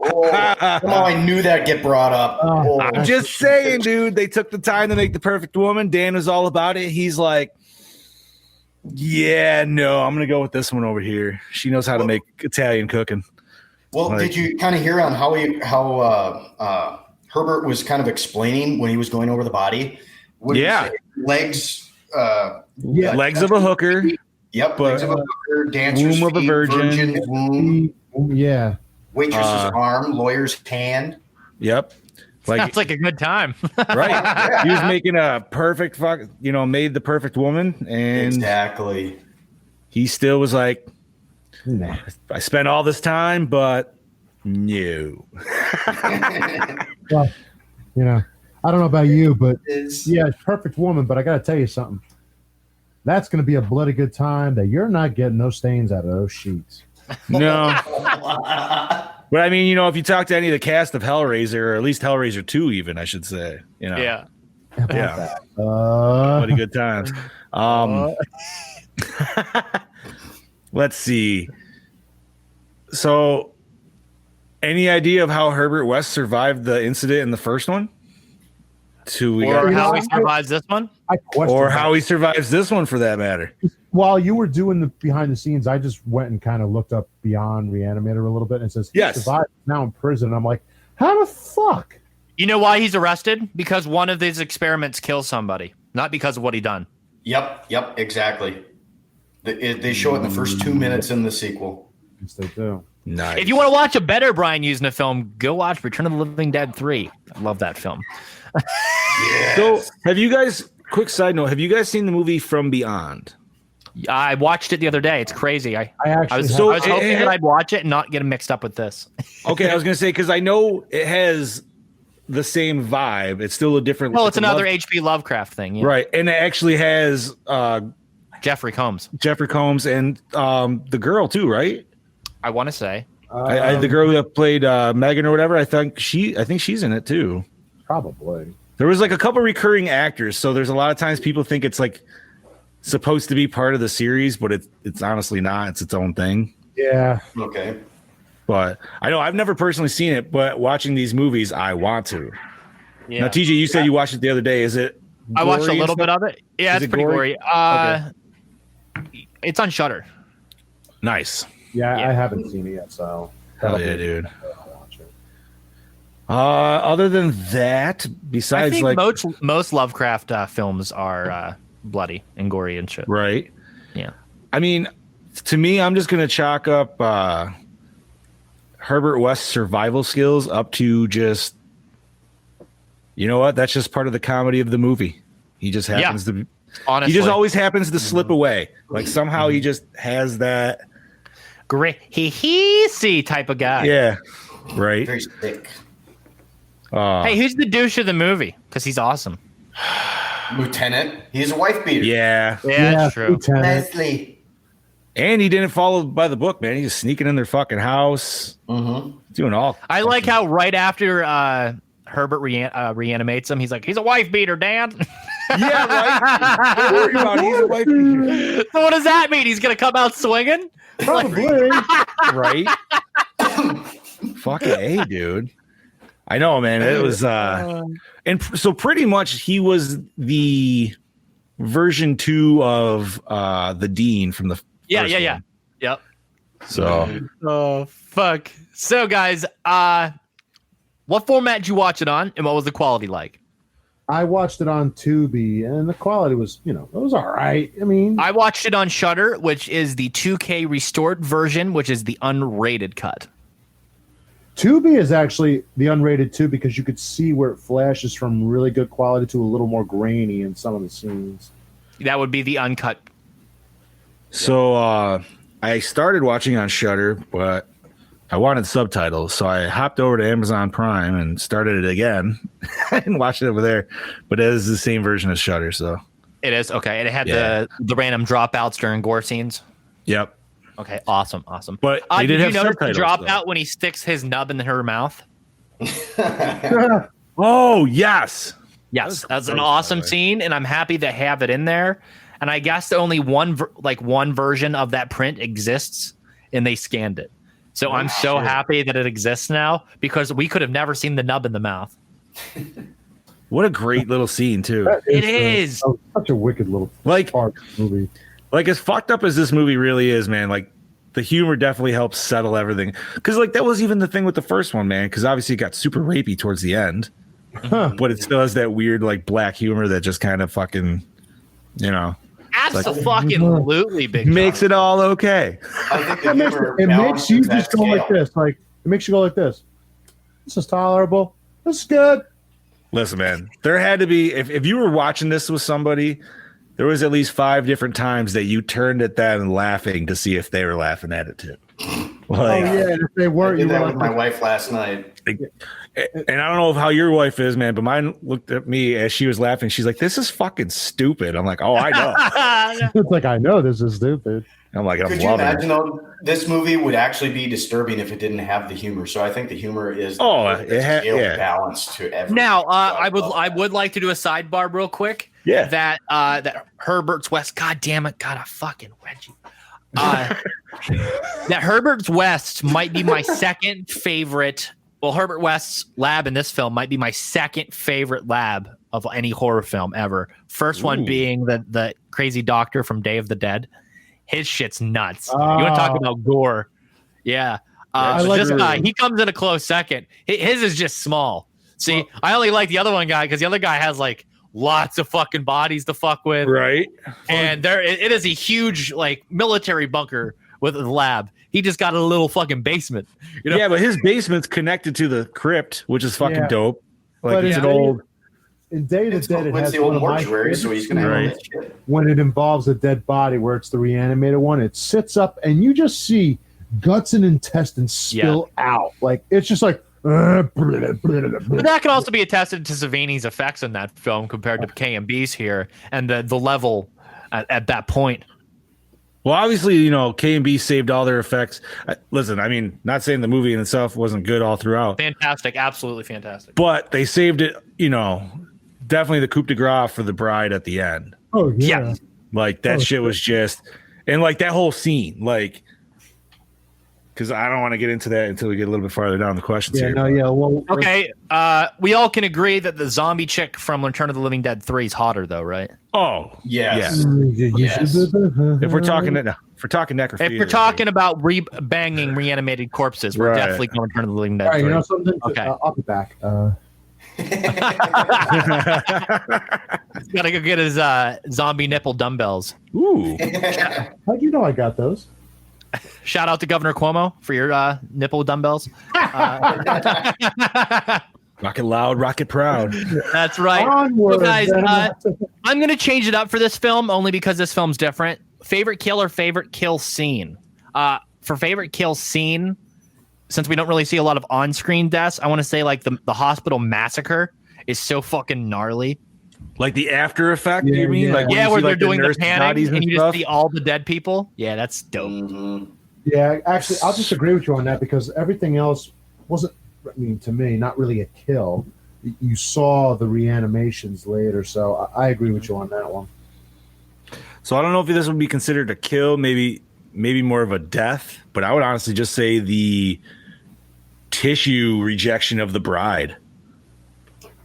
Somehow I knew that'd get brought up. I'm just saying, dude. They took the time to make the perfect woman. Dan was all about it. He's like, yeah, no, I'm gonna go with this one over here. She knows how to make Italian cooking. Well, did you kind of hear on how Herbert was kind of explaining when he was going over the body? Legs. Legs of a hooker. Yep, legs of a hooker, dancer's womb of a feet, virgin. womb. Yeah. Waitress's arm, lawyer's hand. Yep. Sounds like a good time. Right. He was making a perfect made the perfect woman. And exactly. He still was like, nah, I spent all this time, but no. Well, I don't know about you, but perfect woman, but I got to tell you something. That's going to be a bloody good time that you're not getting no stains out of those sheets. No. But I mean, if you talk to any of the cast of Hellraiser, or at least Hellraiser 2 even, I should say, Yeah. Bloody good times. Let's see. So, any idea of how Herbert West survived the incident in the first one? Or how he survives this one? Or how he survives this one, for that matter. While you were doing the behind the scenes, I just went and kind of looked up Beyond Reanimator a little bit, and it says he survived, now in prison. I'm like, how the fuck? You know why he's arrested? Because one of these experiments kills somebody, not because of what he done. Yep, exactly. They show it in the first 2 minutes in the sequel. Yes, they do. Nice. If you want to watch a better Brian using a film, go watch Return of the Living Dead 3. I love that film. So, have you guys, quick side note, have you guys seen the movie From Beyond? I watched it the other day. It's crazy. I was hoping that I'd watch it and not get mixed up with this. Okay, I was going to say, because I know it has the same vibe. It's still a different... Well, it's another H.P. Lovecraft thing. Yeah. Right, and it actually has... Jeffrey Combs. And the girl, too, right? I want to say. The girl that played Megan or whatever, I think she's in it, too. Probably. There was like a couple recurring actors, so there's a lot of times people think it's like supposed to be part of the series, but it's honestly not. It's its own thing. Yeah. Okay. But I know I've never personally seen it, but watching these movies, I want to. Yeah. Now, TJ, you said you watched it the other day. Is it? I watched a little bit of it. Yeah, it's pretty gory. Okay. It's on Shudder. Nice. Yeah, I haven't seen it yet, so. Hell yeah, dude. Other than that, besides I think most Lovecraft films are bloody and gory and shit. Right. Yeah. I mean, to me, I'm just gonna chalk up Herbert West's survival skills up to just, you know what? That's just part of the comedy of the movie. He just happens to. Honestly, he just always happens to slip away. Like somehow he just has that great he type of guy. Yeah. Right. Very sick. Hey, who's the douche of the movie? Because he's awesome. Lieutenant. He's a wife beater. Yeah. That's true. Lieutenant. Leslie. And he didn't follow by the book, man. He's just sneaking in their fucking house. Mm-hmm. Doing all. I like how right after Herbert reanimates him, he's like, he's a wife beater, Dan. Yeah, right. Don't worry about it. He's a wife beater. So what does that mean? He's going to come out swinging? Probably. Right? Fucking A, dude. I know, man. It was, and so pretty much he was the version 2 of the Dean from the first one. Yep. So, oh fuck. So guys, what format did you watch it on, and what was the quality like? I watched it on Tubi, and the quality was, it was all right. I mean, I watched it on Shudder, which is the 2K restored version, which is the unrated cut. Tubi is actually the unrated too, because you could see where it flashes from really good quality to a little more grainy in some of the scenes. That would be the uncut. So I started watching on Shudder, but I wanted subtitles, so I hopped over to Amazon Prime and started it again and watched it over there. But it is the same version as Shudder, so it is okay. And it had the random dropouts during gore scenes. Yep. Okay, awesome. But did you notice the dropout when he sticks his nub in her mouth? Oh, yes. Yes, that's an awesome scene, and I'm happy to have it in there. And I guess only one version of that print exists, and they scanned it. So I'm so happy that it exists now because we could have never seen the nub in the mouth. What a great little scene too. It is such a wicked little movie. Like as fucked up as this movie really is, man. Like the humor definitely helps settle everything. Because like that was even the thing with the first one, man. Because obviously it got super rapey towards the end, but it still has that weird like black humor that just kind of fucking, you know. Absolutely, big makes it all okay. I think it makes you just go like this. Like it makes you go like this. This is tolerable. This is good. Listen, man, there had to be if you were watching this with somebody, there was at least 5 different times that you turned at that and laughing to see if they were laughing at it too. Like, and if they weren't, I did you that were with my wife last night. And I don't know how your wife is, man, but mine looked at me as she was laughing. She's like, "This is fucking stupid." I'm like, "Oh, I know." It's like I know this is stupid. I'm like, I'm Could you loving imagine it. though? This movie would actually be disturbing if it didn't have the humor. So I think the humor is balanced to everything. Now, I would like to do a sidebar real quick. Yeah. That Herbert's West. God damn it! God, I fucking wedgie. That Herbert's West might be my second favorite. Well, Herbert West's lab in this film might be my second favorite lab of any horror film ever. First one being the crazy doctor from Day of the Dead. His shit's nuts. You want to talk about gore? Yeah. This guy, he comes in a close second. His is just small. See, I only like the other one guy because the other guy has like lots of fucking bodies to fuck with. Right. And it is a huge like military bunker with a lab. He just got a little fucking basement. You know? Yeah, but his basement's connected to the crypt, which is fucking dope. Like But it's an old. In Day of the Dead, it It's has the old one of my mortuary, so he's gonna have all Right. that shit. when it involves a dead body, where it's the reanimated one. It sits up, and you just see guts and intestines spill out. Like it's just like. But that can also be attested to Savini's effects in that film compared to K&B's here and the level at that point. Well, obviously, you know, K&B saved all their effects. Listen, I mean, not saying the movie in itself wasn't good all throughout, Fantastic, absolutely fantastic. but they saved it. You know, definitely the coup de grace for the bride at the end. Oh yeah. Like that shit was just, and like that whole scene, like, because I don't want to get into that until we get a little bit farther down the questions here. Well, Okay, we all can agree that the zombie chick from Return of the Living Dead 3 is hotter, though, right? Oh, Yes. Yes. If we're talking necrophilia, If you're talking about banging reanimated corpses, we're Right. definitely going to Return of the Living Dead All right, 3. you know something? Okay. I'll be back. He's got to go get his zombie nipple dumbbells. Ooh. How'd you know I got those? Shout out to Governor Cuomo for your nipple dumbbells. Rocket loud, rocket proud. That's right. Onward, So guys, then. I'm going to change it up for this film only because this film's different. Favorite kill or favorite kill scene? For favorite kill scene, since we don't really see a lot of on-screen deaths, I want to say like the hospital massacre is so fucking gnarly. Like the after effect, you mean? Like when you where see, they're like, doing the nurse panic bodies and you stuff? just see all the dead people. Yeah, that's dope. Mm-hmm. Yeah, actually, I'll just agree with you on that because everything else wasn't, I mean, to me, not really a kill. You saw the reanimations later, so I agree with you on that one. So I don't know if this would be considered a kill, maybe more of a death, but I would honestly just say the tissue rejection of the bride.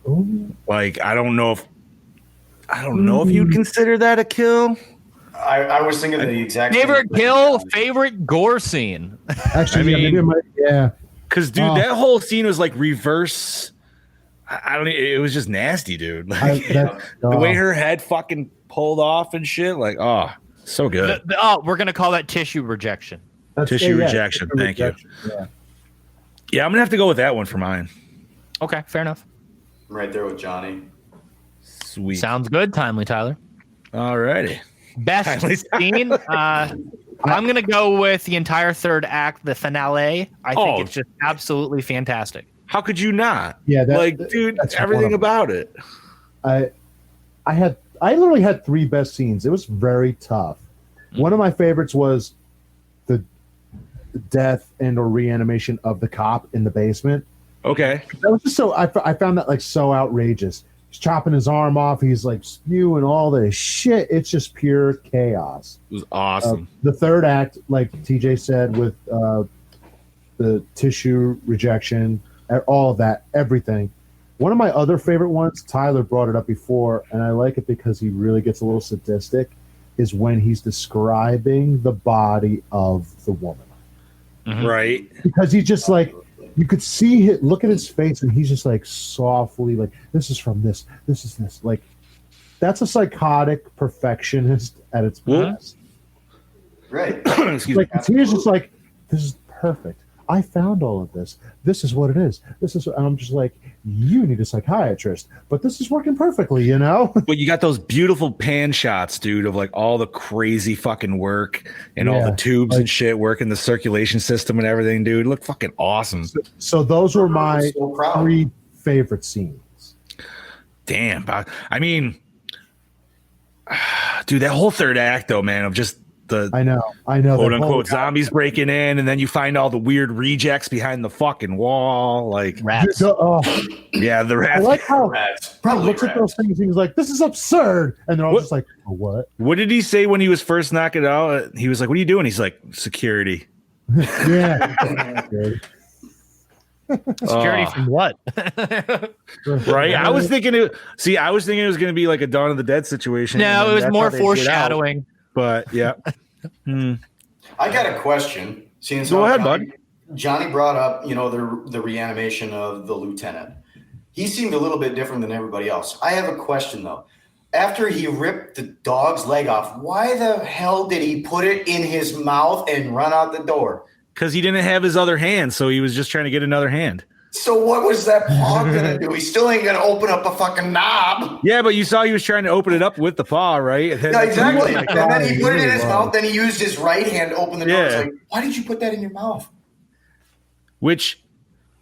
Ooh. Like I don't know if you'd consider that a kill. I was thinking the exact Favorite same kill, thing. favorite gore scene. Actually, I mean, maybe it might, yeah. Because dude, that whole scene was like reverse. I don't. It was just nasty, dude. Like the way her head fucking pulled off and shit. Like, oh, so good. We're gonna call that tissue rejection. Tissue rejection. Thank you. Yeah, I'm gonna have to go with that one for mine. Okay, fair enough. I'm right there with Johnny. Sweet. Sounds good, Timely Tyler. All righty. Best scene. I'm gonna go with the entire third act, the finale. I think it's just absolutely fantastic. How could you not? Yeah, dude, everything about it. I literally had 3 best scenes. It was very tough. One of my favorites was the death and or reanimation of the cop in the basement. Okay. That was just so I found that like so outrageous. He's chopping his arm off. He's like spewing all this shit. It's just pure chaos. It was awesome. The third act, like TJ said, with the tissue rejection, all of that, everything. One of my other favorite ones, Tyler brought it up before, and I like it because he really gets a little sadistic, is when he's describing the body of the woman. Mm-hmm. Right. Because he's just like, you could see it, look at his face, and he's just like softly, like, this is from this, this is this. Like, that's a psychotic perfectionist at its best. Right. Like, he's just like, this is perfect. I found all of this. This is what it is. This is, and I'm just like, you need a psychiatrist, but this is working perfectly, you know? But you got those beautiful pan shots, dude, of like all the crazy fucking work and all the tubes and shit working the circulation system and everything, dude. Look fucking awesome. So those were my 3 favorite scenes. Damn. I mean, dude, that whole third act though, man, of just the I know quote unquote zombies breaking in, and then you find all the weird rejects behind the fucking wall, like rats. Yeah, the rats. I like how he looks at those things and he's like, this is absurd, and they're all just like, oh, what did he say when he was first knocking it out? He was like, what are you doing? He's like, security. Yeah. Security from what? Right. I was thinking it was going to be like a Dawn of the Dead situation. No, it was more foreshadowing. But yeah. I got a question. Go ahead, bud. Johnny brought up, the reanimation of the lieutenant. He seemed a little bit different than everybody else. I have a question though. After he ripped the dog's leg off, why the hell did he put it in his mouth and run out the door? Because he didn't have his other hand, so he was just trying to get another hand. So what was that paw gonna do? He still ain't gonna open up a fucking knob. Yeah, but you saw he was trying to open it up with the paw, right? Yeah, exactly. And then he put it in his mouth. Then he used his right hand to open the door. It's like, why did you put that in your mouth? Which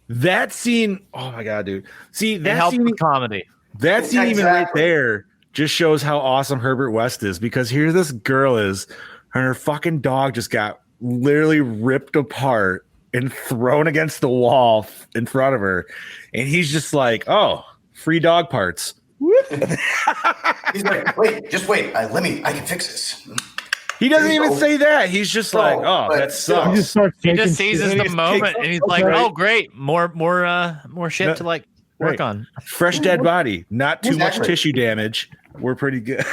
that scene, oh my god, dude! See that helped scene, with comedy. That scene even right there just shows how awesome Herbert West is, because here this girl is, and her fucking dog just got literally ripped apart and thrown against the wall in front of her, and he's just like, "Oh, free dog parts." He's like, just wait. I can fix this. He doesn't even say that. He's just like, "Oh, that sucks." He just seizes the moment, and he's like, "Oh, great, more shit to like work on." Fresh dead body, not too much tissue damage. We're pretty good.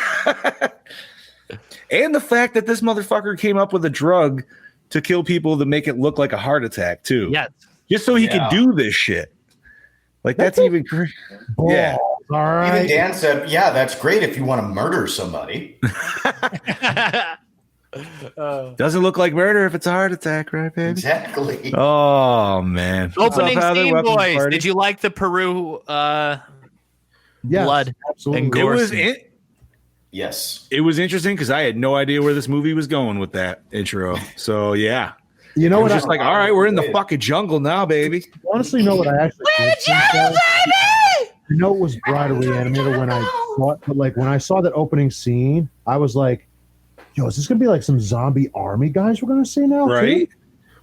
And the fact that this motherfucker came up with a drug to kill people to make it look like a heart attack too. Yeah, just so he could do this shit. Like that's even crazy. Yeah. All right. Even Dan said, "Yeah, that's great if you want to murder somebody." Doesn't look like murder if it's a heart attack, right, baby? Exactly. Oh man. Opening scene, boys. Party? Did you like the Peru blood? Absolutely. And gore Yes. It was interesting because I had no idea where this movie was going with that intro. So yeah. You know I what? was just like, all right, we're in the fucking jungle now, baby. Honestly, you know what I actually baby? You know it was Bride of Re-Animator when I saw it, but like when I saw that opening scene, I was like, yo, is this gonna be like some zombie army guys we're gonna see now? Right. Too?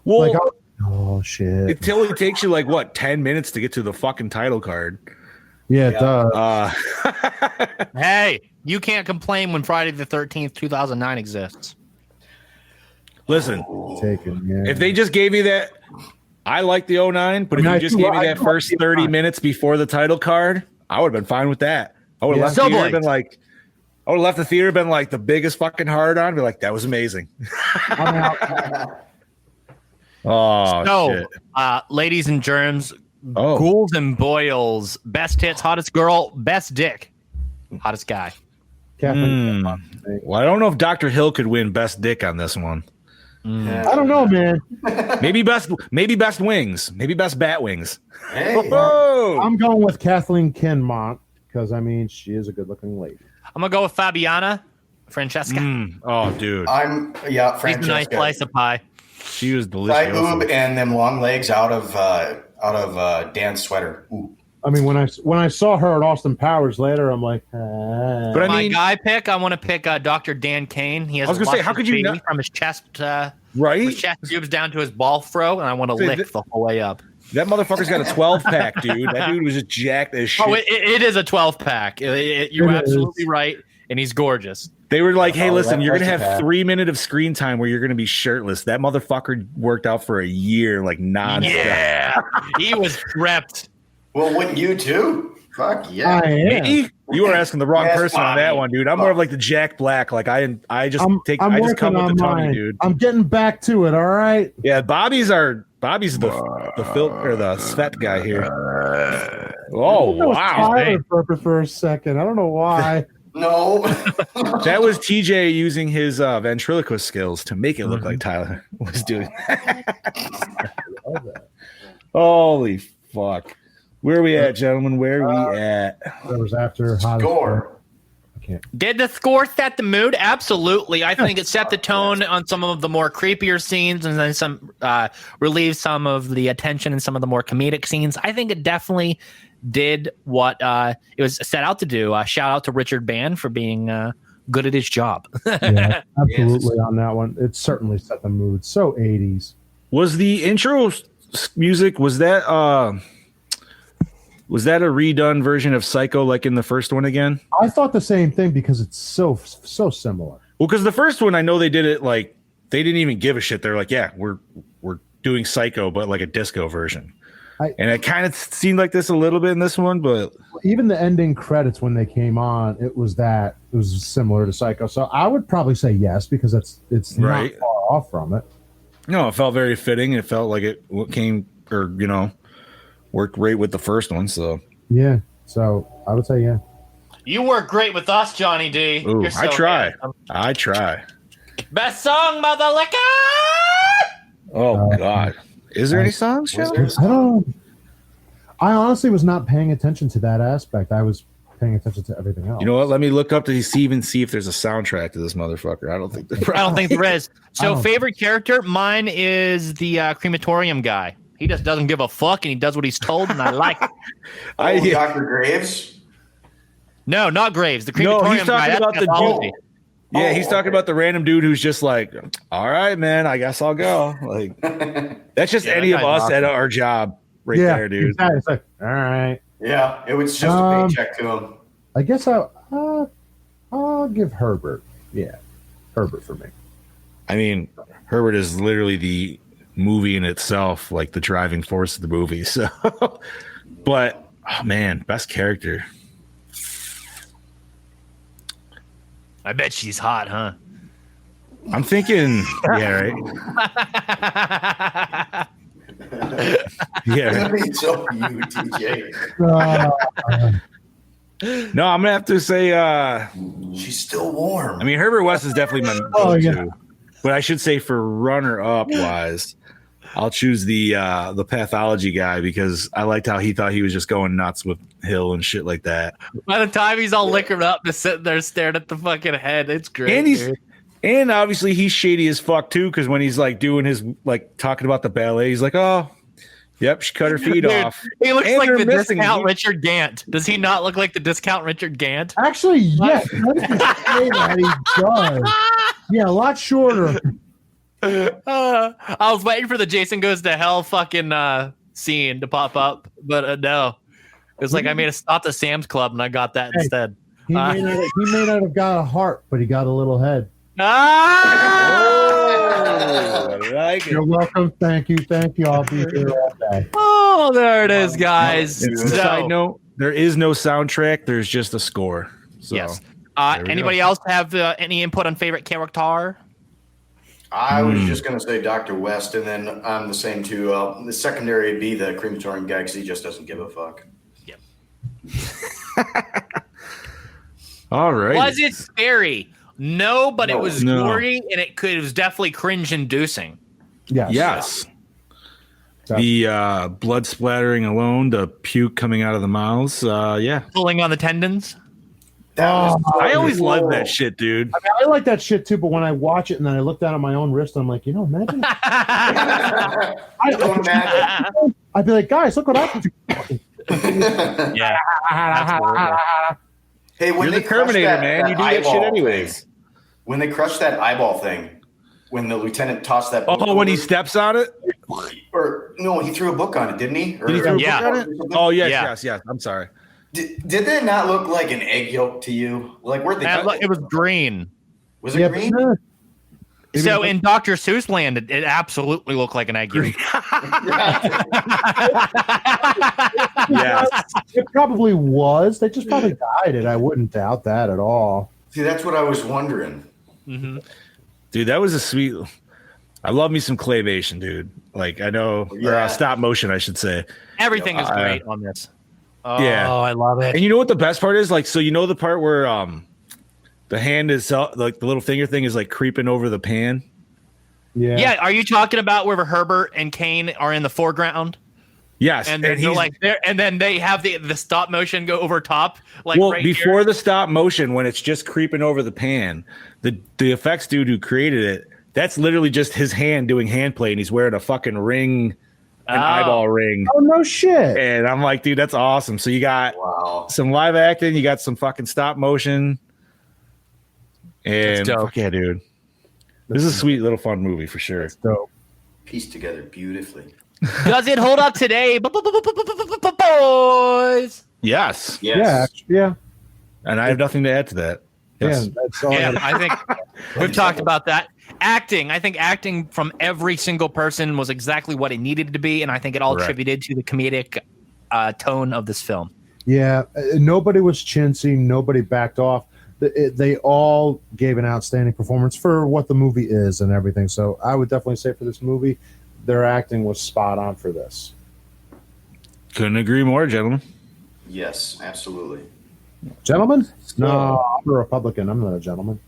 Well, like, oh shit. It only takes you like what, 10 minutes to get to the fucking title card. Yeah, it does. Hey, you can't complain when Friday the 13th, 2009 exists. Listen, yeah. If they just gave me that, I like the 09, but if you just gave me that first 30 minutes before the title card, I would have been fine with that. I would have left the theater been like, I would have left the theater been like the biggest fucking hard on, be like, that was amazing. Shit. Ladies and germs, ghouls and boils, best hits, hottest girl, best dick, hottest guy. Well, I don't know if Dr. Hill could win best dick on this one. I don't know, man. maybe best wings, maybe best bat wings. Hey. I'm going with Kathleen Kinmont because I mean she is a good-looking lady. I'm gonna go with Francesca. Oh, dude. Francesca. She's a nice slice of pie. She was delicious. Side boob and them long legs out of Dan's sweater. Ooh. I mean, when I saw her at Austin Powers later, I'm like, But I mean, my guy pick, I want to pick Dr. Dan Kane. He has. I was gonna say, how could you not from his chest, right? His chest tubes down to his ball throw, and I want to lick the whole way up. That motherfucker's got a 12-pack, dude. That dude was just jacked as shit. Oh, it is a 12-pack. You're absolutely right, and he's gorgeous. They were like, "Hey, listen, you're gonna have Pad. 3 minutes of screen time where you're gonna be shirtless." That motherfucker worked out for a year, like non-stop. Yeah, he was prepped. Well, wouldn't you too? Fuck yeah. Me? You were asking the wrong Yes, person on that one, dude. I'm more of like the Jack Black. Like I just I'm come with working the on tummy, mine. dude. I'm getting back to it. All right. Yeah, Bobby's the filter or the Svet guy here. Oh That was wow, Tyler Purpose for a second. I don't know why. No. that was TJ using his ventriloquist skills to make it look like Tyler was doing that. Holy fuck. Where are we at, gentlemen? Where are we at? That was after Score. Did the score set the mood? Absolutely. I think it set the tone on some of the more creepier scenes, and then some relieved some of the attention in some of the more comedic scenes. I think it definitely did what it was set out to do. Shout out to Richard Band for being good at his job. Yeah, absolutely on that one. It certainly set the mood. So 80s. Was the intro music, was that a redone version of Psycho like in the first one again? I thought the same thing because it's so similar. Well, because the first one, I know they did it like they didn't even give a shit. They're like, yeah, we're doing Psycho, but like a disco version. And it kind of seemed like this a little bit in this one, but even the ending credits when they came on, it was similar to Psycho. So I would probably say yes because it's Right. not far off from it. no, it felt very fitting. It felt like it came or worked great with the first one. So Yeah. So I would say yeah. You work great with us, Johnny D. ooh, You're so I try. handsome. I try. Best song, mother liquor. Oh God. Is there any songs, Shannon? I honestly was not paying attention to that aspect. I was paying attention to everything else. You know what? Let me look up to see if there's a soundtrack to this motherfucker. I don't think there is. So favorite character, mine is the crematorium guy. He just doesn't give a fuck and he does what he's told, and I like it. Dr. Graves? No, not Graves. The crematorium he's talking guy. about That's the pathology. dude. Yeah, he's talking about the random dude who's just like, all right, man, I guess I'll go. Like, that's just any of us at our job right there, dude. Exactly. It's like, all right. Yeah, it was just a paycheck to him. I guess I'll give Herbert. Yeah, Herbert for me. I mean, Herbert is literally the movie in itself, like the driving force of the movie. So, but oh man, best character. I bet she's hot, huh? I'm thinking, yeah, right. Yeah. So you, TJ. No, I'm gonna have to say she's still warm. I mean, Herbert West is definitely my go-to, but I should say for runner-up wise, I'll choose the pathology guy because I liked how he thought he was just going nuts with Hill and shit like that. By the time he's all liquored up, just sitting there staring at the fucking head, it's great. And obviously he's shady as fuck too, because when he's like doing his like talking about the ballet, he's like, oh, yep, she cut her feet off. He looks And like they're the missing- discount Richard Gant. Does he not look like the discount Richard Gant? Actually, yes. That he does. Yeah, a lot shorter. I was waiting for the Jason Goes to Hell fucking scene to pop up, but no. It was like I made a stop at Sam's Club and I got that instead. He may not have got a heart, but he got a little head. I like it. You're welcome. Thank you. I'll be here all day. Oh, there it is, guys. Side note, there is no soundtrack. There's just a score. So, yes. there we Anybody go. else have any input on favorite character? I was just going to say Dr. West, and then I'm the same too. The secondary would be the crematorium guy because he just doesn't give a fuck. Yep. All right. Was it scary? No, but it was No. gory and it was definitely cringe-inducing. Yes. The blood splattering alone, the puke coming out of the mouths. Yeah. Pulling on the tendons. I always loved that shit, dude. I mean, I like that shit too, but when I watch it and then I look down at my own wrist, I'm like, imagine. I'd be like, guys, look what I can do. Yeah. Hey, when You're they the Terminator, crushed man. You do that shit eyeball anyways. thing, when they crushed that eyeball thing, when the lieutenant tossed that book Oh, when he over- steps on it? or no, he threw a book on it, didn't he? Or, Did he throw a book on it? Oh, yes, Yeah. yes. I'm sorry. Did that not look like an egg yolk to you? Like where'd they cut It was green. Was it green? So in Dr. Seuss land, it absolutely looked like an egg green. Yeah, it probably was. They just probably dyed it. I wouldn't doubt that at all. See, that's what I was wondering. Mm-hmm. Dude, that was a sweet. I love me some claymation, dude. Like I know, or stop motion, I should say. Everything is great on this. Oh, yeah, I love it. And you know what the best part is? Like, so you know the part where the hand is like the little finger thing is like creeping over the pan. Yeah. Yeah. Are you talking about where Herbert and Kane are in the foreground? Yes. And then they're like there, and then they have the stop motion go over top. Like well, right before here. the stop motion, when it's just creeping over the pan, the effects dude who created it, that's literally just his hand doing hand play, and he's wearing a fucking ring, an eyeball ring. Oh no shit! And I'm like, dude, that's awesome. So you got some live acting, you got some fucking stop motion. And fuck yeah, dude. This is a sweet little fun movie for sure. That's dope. Pieced together beautifully. Does it hold up today, boys? Yes. Yeah. And I have nothing to add to that. Yes. Yeah, that's all. I think we've talked about that. Acting. I think acting from every single person was exactly what it needed to be, and I think it all attributed to the comedic tone of this film. Yeah, nobody was chintzy. Nobody backed off. They all gave an outstanding performance for what the movie is and everything. So I would definitely say for this movie, their acting was spot on for this. Couldn't agree more, gentlemen. Yes, absolutely. Gentlemen? No, I'm a Republican. I'm not a gentleman.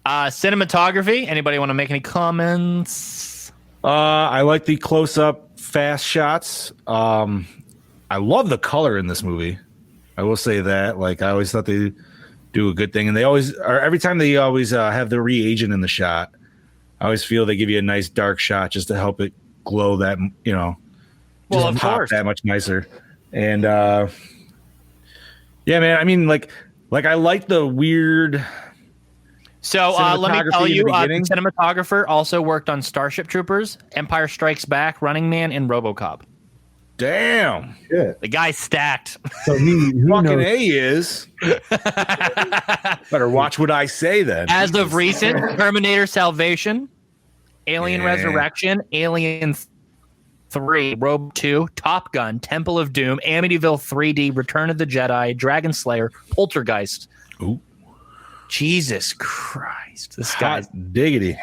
Cinematography. Anybody want to make any comments? I like the close-up fast shots. I love the color in this movie. I will say that. Like, I always thought they do a good thing, and they always are. Every time they always have the reagent in the shot. I always feel they give you a nice dark shot just to help it glow that, you know, well, of pop course, that much nicer. And yeah, man. I mean, like I like the weird. So let me tell you, the cinematographer also worked on Starship Troopers, Empire Strikes Back, Running Man, and RoboCop. Damn. Yeah. The guy's stacked. So he fucking knows. A is. Better watch what I say then. As of recent, Terminator Salvation, Alien Resurrection, Alien 3, Rogue 2, Top Gun, Temple of Doom, Amityville 3D, Return of the Jedi, Dragon Slayer, Poltergeist. Ooh. Jesus Christ. This Hot guy's diggity.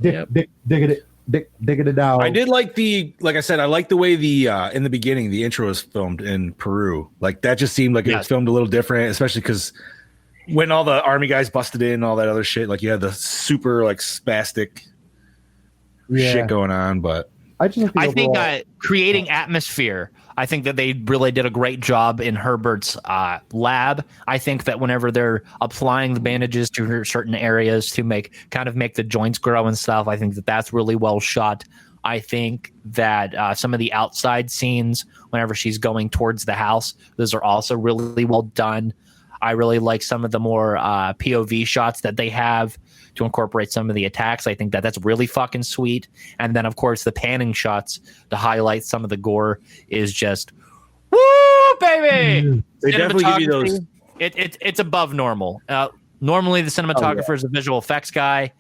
Diggity down. I did like like I said, I like the way in the beginning, the intro was filmed in Peru. Like that just seemed like it was filmed a little different, especially because when all the army guys busted in and all that other shit, like you had the super like spastic shit going on. But I think creating atmosphere, I think that they really did a great job in Herbert's lab. I think that whenever they're applying the bandages to certain areas to make the joints grow and stuff, I think that that's really well shot. I think that some of the outside scenes, whenever she's going towards the house, those are also really well done. I really like some of the more POV shots that they have to incorporate some of the attacks. I think that that's really fucking sweet. And then, of course, the panning shots to highlight some of the gore is just, woo, baby! They definitely give you those. It's above normal. Normally, the cinematographer is a visual effects guy.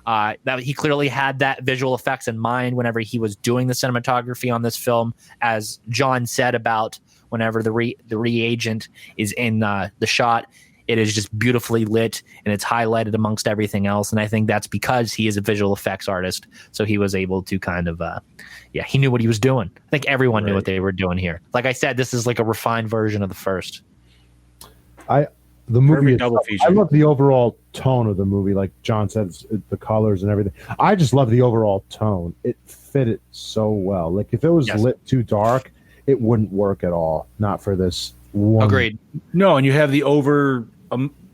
That he clearly had that visual effects in mind whenever he was doing the cinematography on this film. As John said about whenever the reagent is in the shot, it is just beautifully lit and it's highlighted amongst everything else. And I think that's because he is a visual effects artist. So he was able to kind of, he knew what he was doing. I think everyone knew what they were doing here. Like I said, this is like a refined version of the first. The movie, double feature. I love the overall tone of the movie. Like John said, the colors and everything. I just love the overall tone. It fit it so well. Like if it was lit too dark, it wouldn't work at all. Not for this one. Agreed. No, and you have the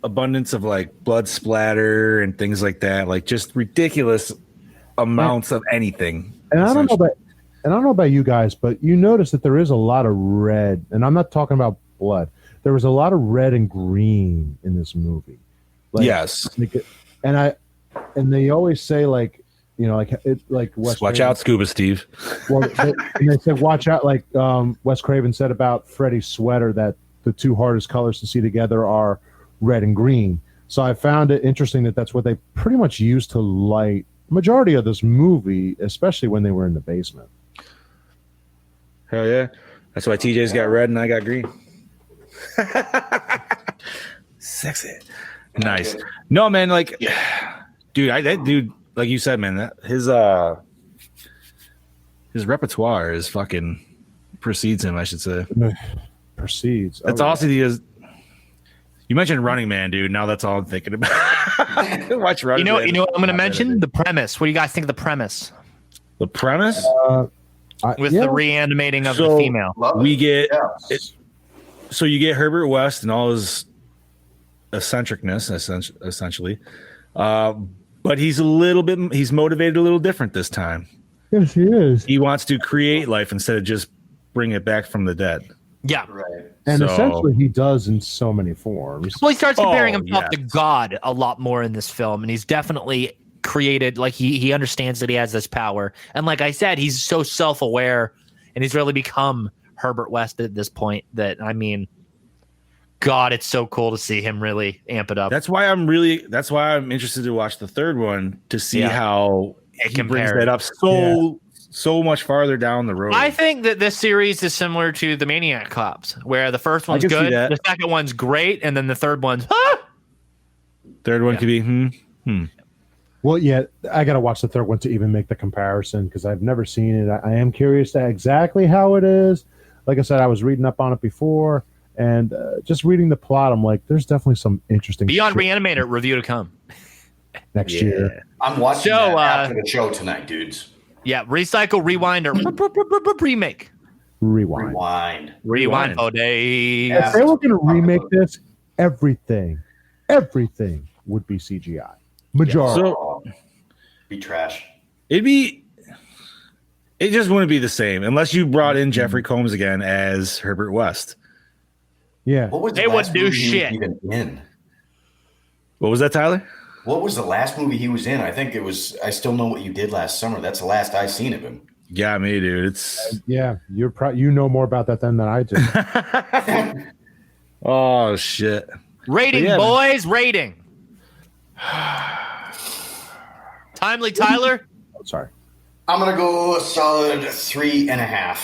abundance of like blood splatter and things like that. Like just ridiculous amounts of anything. And I don't know about you guys, but you notice that there is a lot of red, and I'm not talking about blood. There was a lot of red and green in this movie. Like, yes. And they always say like Wes watch out, Scuba Steve. Well, they said watch out, like Wes Craven said about Freddy's sweater, that the two hardest colors to see together are red and green. So I found it interesting that that's what they pretty much used to light majority of this movie, especially when they were in the basement. Hell yeah. That's why TJ's got red and I got green. Sexy. Nice. No, man, like, dude, that dude, like you said, man, that his repertoire is fucking precedes him, I should say. Precedes. That's awesome. He is. You mentioned Running Man, dude. Now that's all I'm thinking about. Watch Running Man. You know what I'm going to mention? The premise. What do you guys think of the premise? The premise? With the reanimating of the female. We get so you get Herbert West and all his eccentricness, essentially. But he's motivated a little different this time. Yes, he is. He wants to create life instead of just bring it back from the dead. Yeah. Right. And essentially he does in so many forms. Well, he starts comparing himself to God a lot more in this film, and he's definitely created, like, he understands that he has this power. And like I said, he's so self-aware, and he's really become Herbert West at this point that, I mean, God, it's so cool to see him really amp it up. That's why I'm interested to watch the third one to see how he brings that up so much farther down the road. I think that this series is similar to the Maniac Cops, where the first one's good, the second one's great, and then the third one's Third one could be Well, yeah, I got to watch the third one to even make the comparison because I've never seen it. I am curious to exactly how it is. Like I said, I was reading up on it before, and just reading the plot, I'm like, there's definitely some interesting Beyond Re-Animator review to come next year. I'm watching that after the show tonight, dudes. Yeah, recycle, rewind, or remake. Rewind all day. If they were going to remake this, everything would be CGI. Majority. So, be trash. It just wouldn't be the same unless you brought in Jeffrey Combs again as Herbert West. Yeah. What was they wouldn't do shit. Even in? What was that, Tyler? What was the last movie he was in? I think it was I Still Know What You Did Last Summer. That's the last I seen of him. Yeah, me, dude. It's you know more about that than I do. Oh shit. Rating, boys, rating. Timely Tyler. Sorry. I'm gonna go a solid 3.5.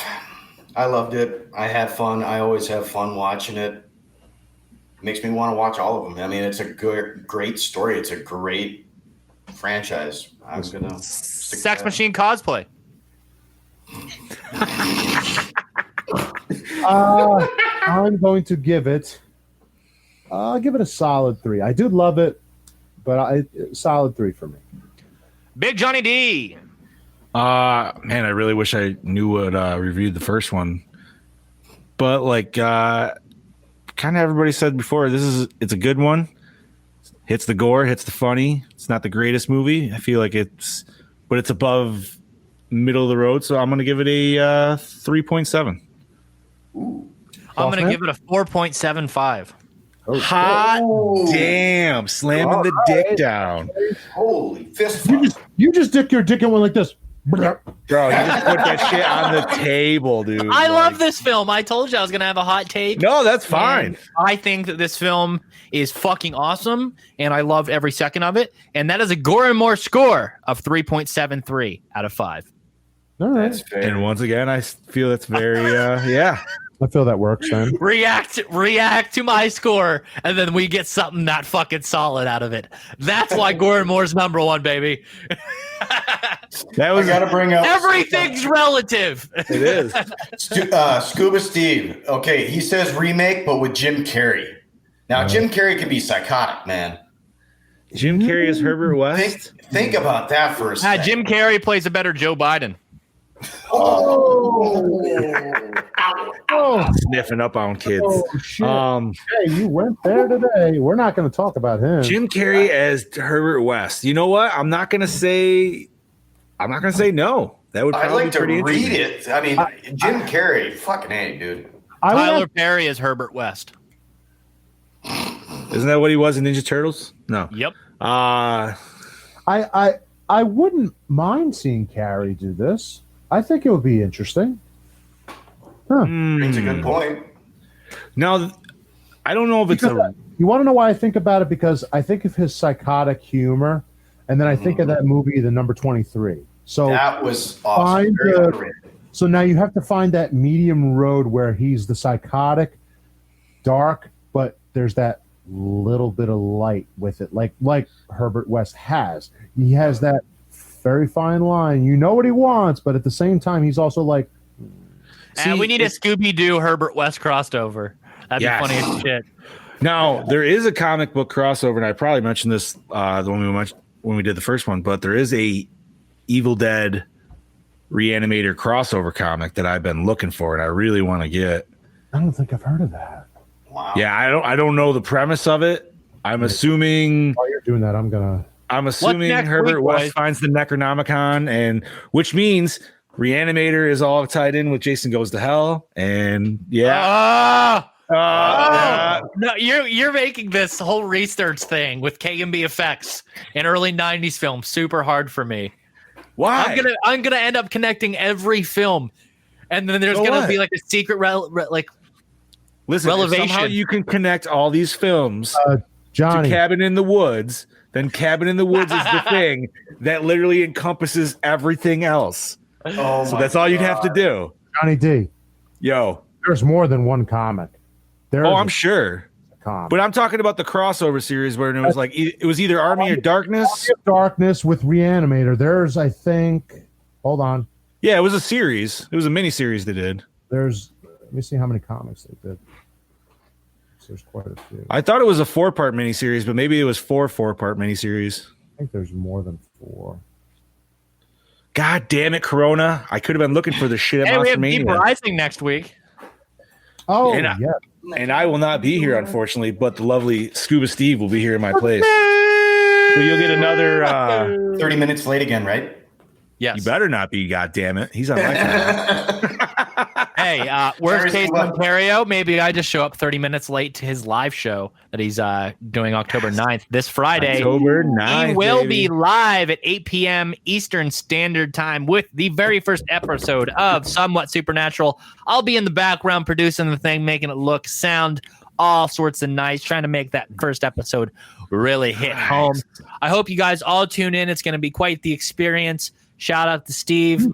I loved it. I had fun. I always have fun watching it. Makes me want to watch all of them. I mean, it's a great story. It's a great franchise. I'm gonna Sex Machine cosplay. I'm going to give it. I'll give it a solid 3. I do love it, but solid 3 for me. Big Johnny D. Man, I really wish I knew what reviewed the first one, but like kind of everybody said before, it's a good one. Hits the gore, hits the funny. It's not the greatest movie. I feel like it's above middle of the road. So I'm going to give it a 3.7. I'm going to give it a 4.75. Hot damn! Slamming the dick down. Holy fist! You just dick your dick in one like this. Bro, you just put that shit on the table, dude. I love this film. I told you I was going to have a hot take. No, that's fine. And I think that this film is fucking awesome, and I loved every second of it. And that is a Gore N More score of 3.73 out of 5. All right. That's fair. And once again, I feel that's very, yeah. I feel that works, then. React to my score, and then we get something that fucking solid out of it. That's why Gore N More's number 1, baby. That was got to bring up everything's relative. It is. Scuba Steve. Okay, he says remake, but with Jim Carrey. Now, Jim Carrey can be psychotic, man. Jim Carrey is Herbert West. Think about that for a second. Jim Carrey plays a better Joe Biden. Sniffing up on kids. Oh, shit. Hey, you went there today. We're not going to talk about him. Jim Carrey as Herbert West. You know what? I'm not going to say no. That would probably I'd like be pretty to read interesting. it. I mean, Jim Carrey, fucking A, dude. Tyler Perry is Herbert West. Isn't that what he was in Ninja Turtles? No. Yep. I wouldn't mind seeing Carrey do this. I think it would be interesting. That's a good point. Now, I don't know if it's You want to know why I think about it? Because I think of his psychotic humor, and then I think of that movie, The Number 23. So that was awesome. So now you have to find that medium road where he's the psychotic, dark, but there's that little bit of light with it, like Herbert West has. He has that very fine line. You know what he wants, but at the same time, he's also like. And we need a Scooby-Doo Herbert West crossover. That'd be funny as shit. Now there is a comic book crossover, and I probably mentioned this when we did the first one, but there is a Evil Dead Re-Animator crossover comic that I've been looking for, and I really want to get. I don't think I've heard of that. Wow. Yeah, I don't know the premise of it. I'm assuming. While you're doing that, I'm assuming Herbert West finds the Necronomicon, and which means Re-Animator is all tied in with Jason Goes to Hell, and no, you're making this whole research thing with K&B effects in early '90s films super hard for me. Why? I'm gonna end up connecting every film, and then there's gonna be like a secret Listen, if somehow you can connect all these films Johnny. to Cabin in the Woods, then Cabin in the Woods is the thing that literally encompasses everything else. So that's all you'd have to do. Johnny D. Yo. There's more than one comic. I'm sure. But I'm talking about the crossover series where it was like it was either Army of Darkness. Army of Darkness with Re-Animator. There's, I think. Hold on. Yeah, it was a series. It was a mini series they did. Let me see how many comics they did. There's quite a few. I thought it was a 4-part miniseries, but maybe it was 4-part miniseries. I think there's more than 4. God damn it, Corona! I could have been looking for the shit at we have Monster Deep Mania. Rising next week. Oh, yeah. And I will not be here, unfortunately, but the lovely Scuba Steve will be here in my place. So you'll get another 30 minutes late again, right? Yes. You better not be, goddammit. He's on my time. Hey, worst case Ontario, maybe I just show up 30 minutes late to his live show that he's doing October 9th, this Friday. October 9th, he will be live at 8 p.m. Eastern Standard Time with the very first episode of Somewhat Supernatural. I'll be in the background producing the thing, making it look, sound, all sorts of nice, trying to make that first episode really hit home. I hope you guys all tune in. It's going to be quite the experience. Shout out to Steve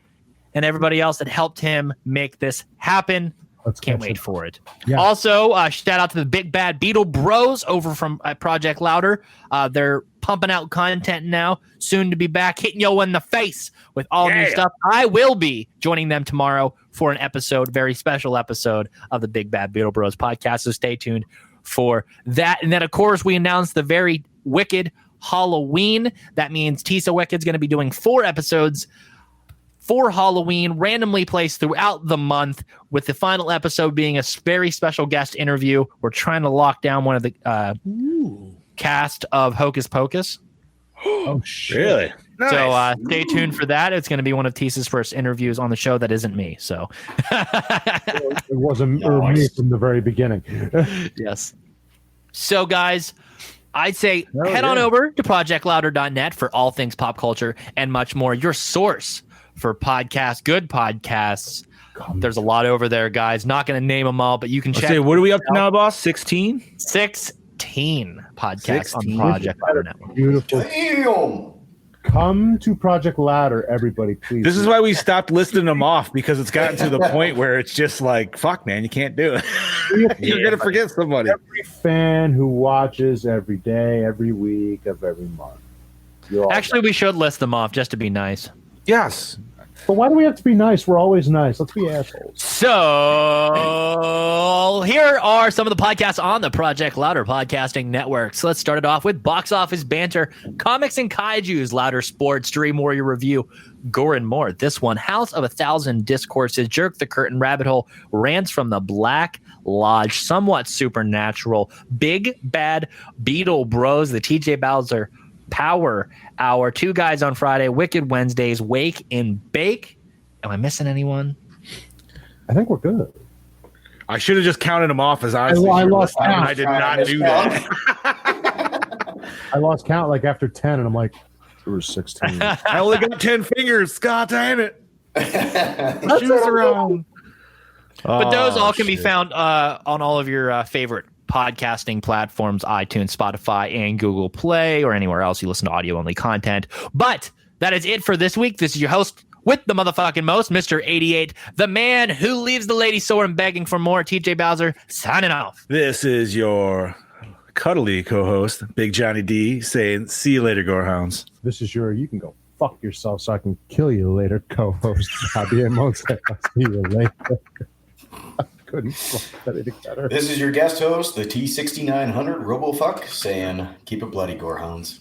and everybody else that helped him make this happen. Can't wait for it. Yeah. Also, shout out to the Big Bad Beetle Bros over from Project Louder. They're pumping out content now, soon to be back, hitting you in the face with all new stuff. I will be joining them tomorrow for an episode, very special episode of the Big Bad Beetle Bros podcast. So stay tuned for that. And then, of course, we announced the very wicked Halloween. That means Tisa Wicked's going to be doing 4 episodes for Halloween, randomly placed throughout the month, with the final episode being a very special guest interview. We're trying to lock down one of the cast of Hocus Pocus. Oh, shit. Really? Nice. So stay tuned for that. It's going to be one of Tisa's first interviews on the show that isn't me. So It wasn't me from the very beginning. Yes. So, guys, I'd say head on over to projectlouder.net for all things pop culture and much more. Your source for podcasts, good podcasts. There's a lot over there, guys. Not going to name them all, but you can check. What are we up to now, boss? 16? 16 podcasts on the Project Louder Network. Beautiful. Damn. Come to Project Louder, everybody, please. This is why we stopped listing them off, because it's gotten to the point where it's just like, fuck, man, you can't do it. You're going to forget somebody. Every fan who watches every day, every week of every month. Actually, we should list them off just to be nice. Yes. But why do we have to be nice? We're always nice. Let's be assholes. So here are some of the podcasts on the Project Louder Podcasting Network. So let's start it off with Box Office Banter, Comics and Kaijus, Louder Sports, Dream Warrior Review, Gore N More. This one, House of 1,000 Discourses, Jerk the Curtain, Rabbit Hole, Rants from the Black Lodge, Somewhat Supernatural, Big Bad Beetle Bros, the TJ Bowser Power Hour, Two Guys on Friday, Wicked Wednesdays, Wake and Bake. Am I missing anyone? I think we're good. I should have just counted them off as honestly. I lost count. I did not do that. I lost count like after 10, and I'm like, there was 16. I only got 10 fingers. God damn it. Shoes around. But those all can be found on all of your favorite podcasting platforms, iTunes, Spotify, and Google Play, or anywhere else you listen to audio-only content. But that is it for this week. This is your host with the motherfucking most, Mr. 88, the man who leaves the lady sore and begging for more, TJ Bowser, signing off. This is your cuddly co-host, Big Johnny D, saying, see you later, Gorehounds. This is your you can go fuck yourself so I can kill you later co-host, Bobby and Monse. I'll see you later. I couldn't fuck that any better. This is your guest host, the T6900 Robofuck, saying, keep it bloody, Gorehounds.